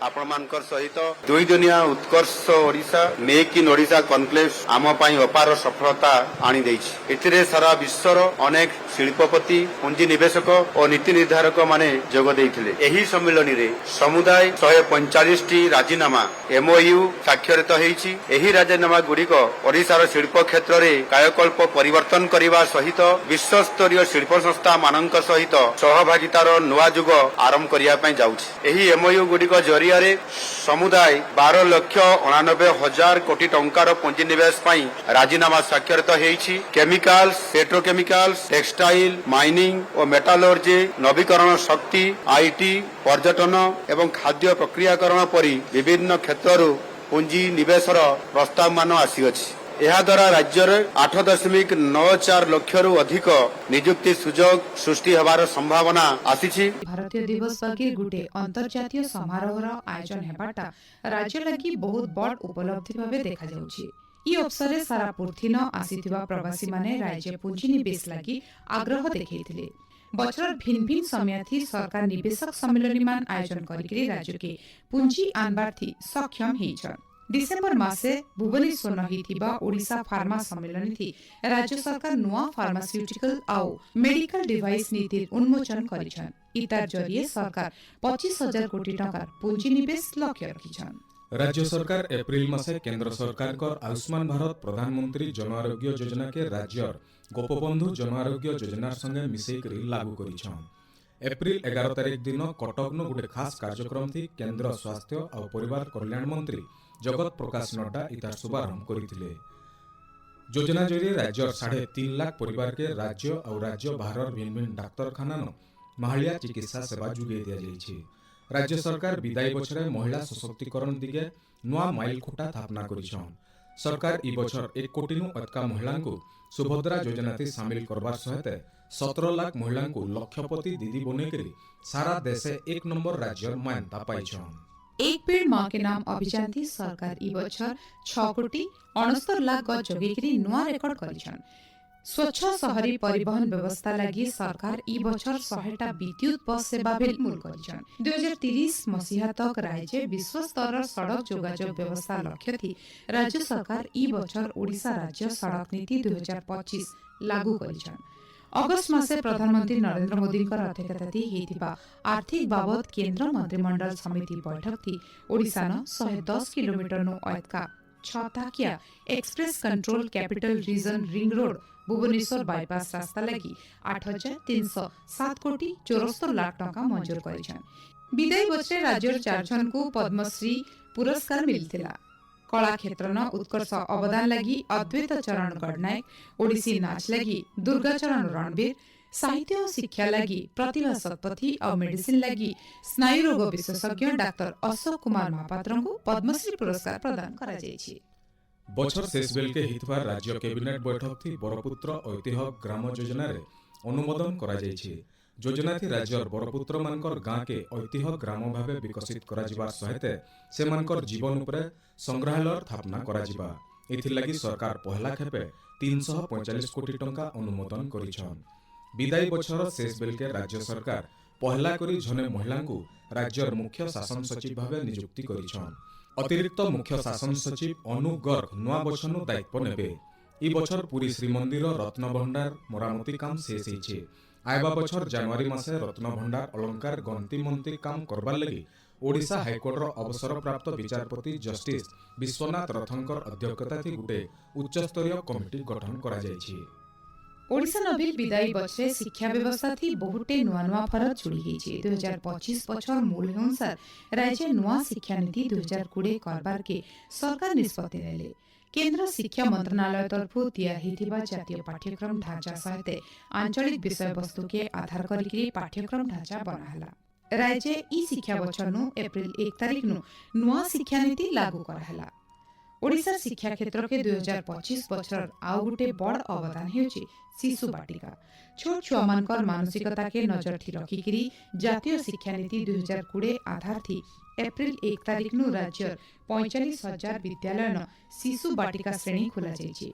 आपण मानकर सहित दुई दुनिया Utkarsh Odisha make in Odisha conclave आम पाई अपार सफलता आनी देछि। एथिरे सारा विश्वर अनेक शिल्पपति पुंजी निवेशक और नीति निर्धारक माने जोग देइथिले। एही सम्मेलन रे समुदाय 145 टी राजीनामा एमओयू स्वाक्षरित होईछि। एही राजीनामा गुड़िक ओडिशार शिल्प क्षेत्र रे कायकल्प परिवर्तन करिवा सहित विश्व स्तरीय शिल्प संस्था मानक सहित सहभागितार नुआ जुग आरंभ करिया पई जाउछि। एही एमओयू गुड़िक जरिया समुदाय 12,99,000 कोटी टंकार पुंजी निवेश पाई राजीनामा स्वाक्षरित होईछि। केमिकल्स पेट्रोकेमिकल्स टेक्सटाइल माइनिंग और मेटालर्जी नवीकरण शक्ति आईटी पर्यटन एवं खाद्य प्रक्रियाकरण परी विभिन्न क्षेत्रରୁ पुंजी निवेशर प्रस्ताव मान आसीअछि। ଏହା ଦ୍ୱାରା ରାଜ୍ୟରେ 8.94 ଲକ୍ଷରୁ ଅଧିକ ନିଯୁକ୍ତି ସୁଯୋଗ ସୃଷ୍ଟି ହେବାର ସମ୍ଭାବନା ଆସିଛି। ଭାରତୀୟ ଦିବସ ବାକି ଗୁଟେ अंतर्जातीय समारोहर आयोजन हेबाटा राज्य लगी बहुत बड़ उपलब्धि भावे देखा जाउछि। इ अवसर रे सारा पृथ्वी न आसीथिबा प्रवासी माने राज्य पुंजी निवेश लगी आग्रह देखैथिले। बछर भिन्न भिन्न समय थी सरकार निवेशक सम्मेलन मान आयोजन करिकरी राज्य के पुंजी आनबार थी सक्षम हेइछन। डिसेम्बर मासे भुवनेश्वर न हिथिबा ओडिशा फार्मा सम्मेलन थी राज्य सरकार नुआ फार्मास्यूटिकल आउ मेडिकल डिवाइस नीति उन्मोचन करिछन। इतार जरिए सरकार 25,000 कोटी टंकार पुंजी निवेश लक्ष्य रखिछन। राज्य सरकार एप्रिल मासे केंद्र सरकार को आयुष्मान भारत प्रधानमंत्री जन आरोग्य योजना के राज्य गोपबंधु जन आरोग्य योजना संगे मिसेकरी लागू करिछन। एप्रिल 11 तारिख दिन कटक न गोटे खास कार्यक्रम थी केंद्र स्वास्थ्य और परिवार कल्याण मंत्री जगत प्रकाश नड्डा इतार शुभारंभ करथिले। योजना जरिए राज्य 3.5 लाख परिवार के राज्य और राज्य बाहर भिन्न भिन्न डाक्तरखाना माहिलिया चिकित्सा सेवा जुगे दिया जाइछि। राज्य सरकार विदायी बछरे महिला सशक्तिकरण दिगे नुआ माइल खुटा स्थापना करिछन। सरकार इ बछर 1 कोटी नु अधिका महिला को सुभद्रा योजना थी शामिल करबार सहित 17 लाख महिला को लक्षपति दीदी बनेकरी सारा देशे 1 नंबर राज्य मान्यता पाइछन। एक पेड़ माँ के नाम अभियान थी सरकार इ बछर 6 कोटी 69 लाख गज जोगेकरी नुआ रेकर्ड करिछन। स्वच्छ शहरी परिवहन व्यवस्था लगी सरकार इ बछर 100टा विद्युत बस सेवा मूल करिछन। 2030 मसीहा तक राज्य विश्व स्तर सड़क जोगाजोग व्यवस्था लक्ष्य थी राज्य सरकार इ बछर ओडिशा राज्य सड़क नीति 2025 लागू करिछन। अगस्त मासे प्रधानमंत्री नरेंद्र मोदी अध्यक्षता हेतिबा आर्थिक बाबत केंद्र मंत्रिमंडल समिति बैठक थी ओडिशा न 110 किलोमीटर नो अयतका 6 ताकिया express control capital region ring road Bhubaneswar bypass रास्ता लगी 8,307 कोटी 74 लाख टंका मंजूर करिछन। विदायी बछरे राज्यर 4 जन को पद्मश्री पुरस्कार मिलथिला। कला क्षेत्र न उत्कर्ष अवदान लगी अद्वैत चरण गडनायक ओडिसी नाच लगी दुर्गा चरण रणवीर साहित्य और शिक्षा लगी प्रतिभा शतपथी और मेडिसिन लगी स्नायु रोग विशेषज्ञ डाक्टर अशोक कुमार महापात्र को पद्मश्री पुरस्कार प्रदान करा जायछि। बछर शेष बेल के हितबार राज्य कैबिनेट बैठक थी बरपुत्र ऐतिह्य ग्राम योजना रे अनुमोदन करा जायछि। योजना थी राज्य बरपुत्र मानकर गाँ के ऐतिह्य ग्राम भावे विकसित करा जिबार सहित से मानकर जीवन उपरे संग्रहालय स्थापना करा जिबा। एथिलागि सरकार पहला खेपे 345 कोटी टंका अनुमोदन करिछन। विदायी बछर शेष बेलके राज्य सरकार पहला करी जने महिला को राज्यर मुख्य शासन सचिव भावे नियुक्ति करिछन। अतिरिक्त मुख्य शासन सचिव अनु गर्ग नुआ बछरनु दायित्व नेबे। ई बछर पुरी श्रीमंदिर रत्न भंडार मरामती काम शेष होइछे। आयबा बछर जनवरी मासे रत्न भंडार अलंकार गंती मंत्री काम करबार लगी ओडिशा हाईकोर्टर अवसर प्राप्त विचारपति जस्टिस विश्वनाथ रथंकर अध्यक्षता गुटे उच्चस्तरीय कमिटी गठन करा जायछि। ओडिशा नबिल विदायी बछरे शिक्षा व्यवस्था थी बहुटे नुआ नुआ फरक जुड़ी गई 2025 बछर मूल अनुसार राज्य नुआ शिक्षा नीति 2020 करबार के सरकार निष्पत्ति नेले। केंद्र शिक्षा मंत्रालय तरफ दिया जातीय पाठ्यक्रम ढांचा सहित आंचलिक विषय वस्तु के आधार करी पाठ्यक्रम ढांचा बनाहला। राज्य ई शिक्षा बछर एप्रिल 1 तारिख नुआ शिक्षा नीति लागू कराहला। ओडिशा शिक्षा क्षेत्र के 2025 बछर आउ गुटे बड़ अवदान हेउछि शिशु बाटिका। छोट छुआ मानकर मानसिकता के नजर थी रखिकिरी जातीय शिक्षा नीति 2020 आधार थी एप्रिल 1 तारिख राज्य 45,000 विद्यालय शिशु बाटिका श्रेणी खोला जाइछि।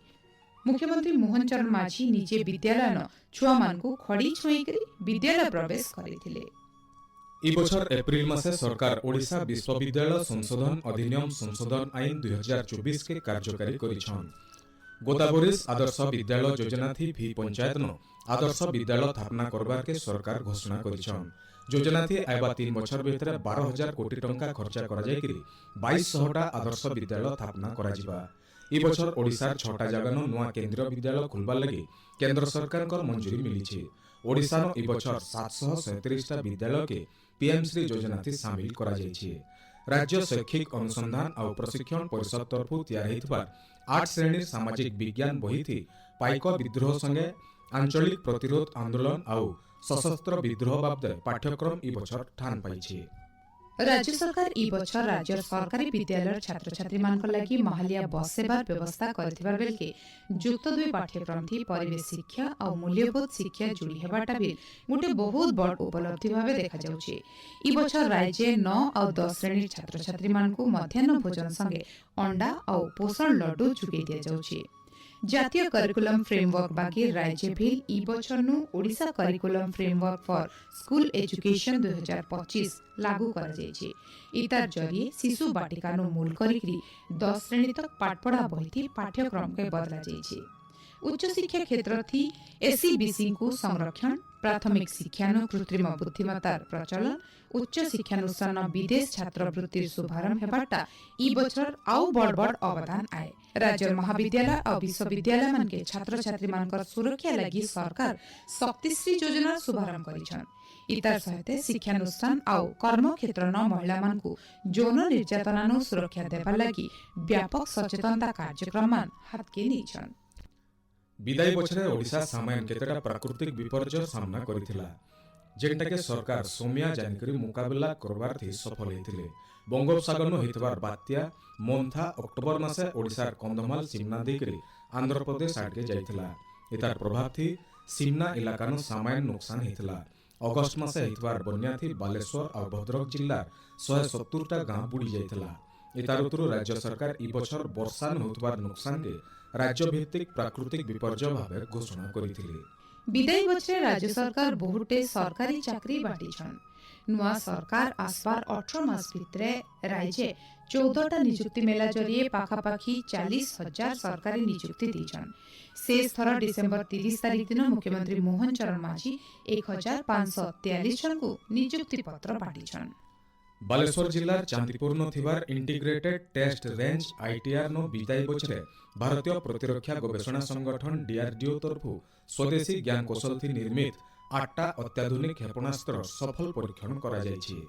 मुख्यमंत्री मोहन चरण माझी निजे विद्यालय छुआ मानकु खड़ी छुईकरी विद्यालय प्रवेश करिथिले। ई बछर एप्रिल मासे सरकार ओडिशा विश्वविद्यालय संशोधन अधिनियम संशोधन आईन 2024 के कार्यकारी करिछन। गोदावरीस आदर्श विद्यालय योजना थी भी पंचायत न आदर्श विद्यालय स्थापना करबार के सरकार घोषणा करिछन। योजना थी आयबा 3 बछर भितर 12,000 कोटी टंका खर्चा करा जायकरी 2200टा आदर्श विद्यालय स्थापना करा जिबा। ई बछर ओडिशार 6टा जगह नुआ केंद्रीय विद्यालय खुलबार लगी केंद्र सरकार को मंजूरी मिली। ओडिशा न ई बछर 737टा विद्यालय के पीएमश्री योजना थी शामिल करा जायछि। राज्य शैक्षिक अनुसंधान और प्रशिक्षण परिषद तरफ तैयार होइतबार 8 श्रेणी सामाजिक विज्ञान बही थी पाइक विद्रोह संगे आंचलिक प्रतिरोध आंदोलन और सशस्त्र विद्रोह बाबद पाठ्यक्रम ई बछर ठान पाइछि। राज्य सरकार ई बछर राज्य सरकारी विद्यालय छात्र छात्री मानक लागि महालिया बस सेवा व्यवस्था करथिबार बेल के युक्त 2 पाठ्यक्रम थी परिवेश शिक्षा और मूल्यबोध शिक्षा जुड़ी हेबाटा भी गोटे बहुत बड़ उपलब्धि भावे देखा जाउछि। ई बछर राज्य 9 और 10 श्रेणी छात्र छात्री मानकु मध्याह्न भोजन संगे अंडा और पोषण लड्डू जुगे दिया जाउछि। जातीय करिकुलम फ्रेमवर्क बाकी राज्य भेल ई बछर Odisha curriculum framework for school education 2025 लागू कर जायछि। इतार जरिए शिशु बाटिका मूल करिकरी 10 श्रेणी तक पाठपढ़ा बही थी पाठ्यक्रम के बदला जायछि। उच्च शिक्षा क्षेत्र थी एससीबीसी को संरक्षण, प्राथमिक शिक्षा कृत्रिम बुद्धिमत्तार प्रचलन, उच्च शिक्षानुष्ठान विदेश छात्रवृत्तिर शुभारंभ हेबाटा ई बछर आउ बड़ बड़ अवदान आए। राज्य महाविद्यालय और विश्वविद्यालय मन के छात्र छात्री मानकर सुरक्षा लगी सरकार शक्तिश्री योजना शुभारंभ करिछन। इतार सहित शिक्षानुष्ठान और कर्म क्षेत्र महिला मानकु यौन निर्यातना सुरक्षा देवा लगी व्यापक सचेतनता कार्यक्रम हाथ के नीछन। विदायी बछरे ओडिशा सामान्य केतेटा प्राकृतिक विपर्यय सामना करिथिला जेंटा के सरकार सोमिया जानकरी मुकाबला करबार थी सफल हेतिले। बंगोपसागर नु हेतबार बात्या मोन्था अक्टोबर मासे ओडिशार कंधमाल सिमना देकरी आंध्र प्रदेश आडके जाइथिला। इतार प्रभाव थी सिमना इलाका नु सामान्य नुकसान हेतिला। अगस्त मासे हेतबार बन्या थी बालेश्वर और भद्रक जिल्लार 170टा गांव बुड़ी जाइथिला। इतार उतरु राज्य सरकार ई बछर वर्षा नु होतबार नुकसान के राज्य भित्तिक प्राकृतिक विपर्यय भावे घोषणा करिथिले। विदायी बछरे राज्य सरकार बहुटे सरकारी चाकरी बांटीछन। नुआ सरकार आसपार 18 मास भितरे राज्य 14टा नियुक्ति मेला जरिए पाखापाखी 40,000 सरकारी नियुक्ति दीछन। शेष थर डिसेम्बर 30 तारिख दिन मुख्यमंत्री मोहन चरण माझी 1543 जन को नियुक्ति पत्र बांटीछन। बालेश्वर जिल्लार चांदीपुर नो थिबार इंटीग्रेटेड टेस्ट रेंज आईटीआर नो विदायी बछरे भारतीय प्रतिरक्षा गवेषणा संगठन डीआरडीओ तरफ स्वदेशी ज्ञान कौशल थी निर्मित 8टा अत्याधुनिक क्षेपणास्त्र सफल परीक्षण करा जायछि।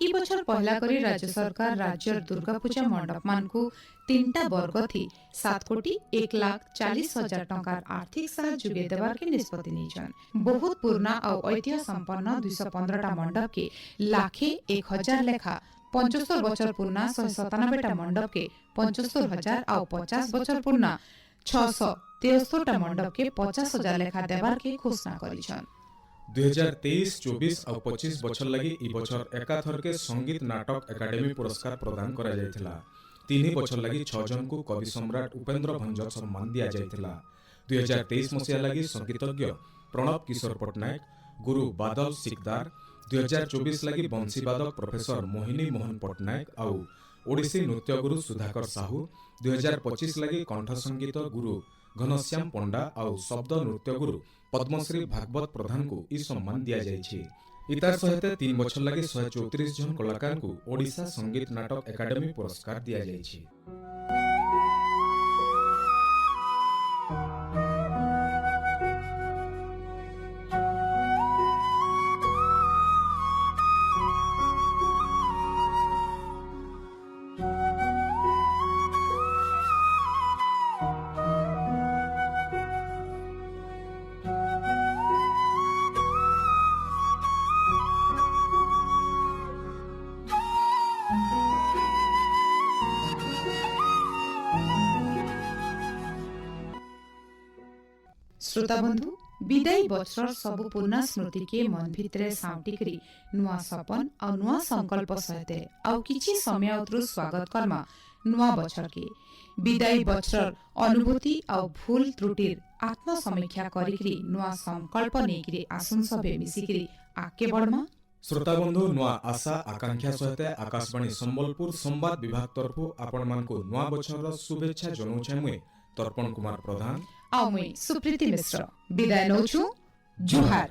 ई बछर पहला करी राज्य सरकार राज्य दुर्गा पूजा मंडप मानकु 3टा वर्ग थी 7,01,40,000 टंकार आर्थिक सहायता जुगे देवार के निष्पत्ति निछन। बहुत पुराना और ऐतिह्य संपन्न 215टा मंडप के लाखे 1,000 लेखा 75 बछर पुराना 197टा मंडप के 75,000 और 50 बछर पुराना 673टा मंडप के 50,000 लेखा देवार के घोषणा करिछन। 2023-24 और 25 बछर लगी ई बछर एकाथर के संगीत नाटक एकाडेमी पुरस्कार प्रदान करा जायथिला। 3 बछर लगी 6 जन को कवि सम्राट उपेंद्र भंज सम्मान दिया जायतिला। 2023 मसीहा लगी संगीतज्ञ प्रणव किशोर पटनायक, गुरु बादल सिकदार, 2024 लगी बंशीवादक प्रोफेसर मोहिनी मोहन पटनायक आउ ओडिसी नृत्य गुरु सुधाकर साहू, 2025 लगी कंठ संगीत गुरु घनश्याम पंडा आउ शब्द नृत्य गुरु पद्मश्री भागवत प्रधान को ई सम्मान दिया जायछि। इतार सहित 3 बछर लगी 134 जन कलाकार को ओडिशा संगीत नाटक एकाडेमी पुरस्कार दिया जायछि। श्रोता बंधु विदाई बछर सबु पुनः स्मृति के मन भितरे साउटिकरी नुआ सपन और नुआ संकल्प सहित आउ किछि समय उतरु स्वागत कर्मा नुआ बछर के विदाई बछर अनुभूति और भूल त्रुटिर आत्म समीक्षा करिकरी नुआ संकल्प नेकरी आसुन सबे मिसिकरी आके बढमा। श्रोता बंधु नुआ आशा आकांक्षा सहित आकाशवाणी संबलपुर संवाद विभाग तरफ आपण मानकु नुआ बछर शुभेच्छा जनाउछे मुई तर्पण कुमार प्रधान आ मुई सुप्रीति मिश्र विदाय नौछु जुहार।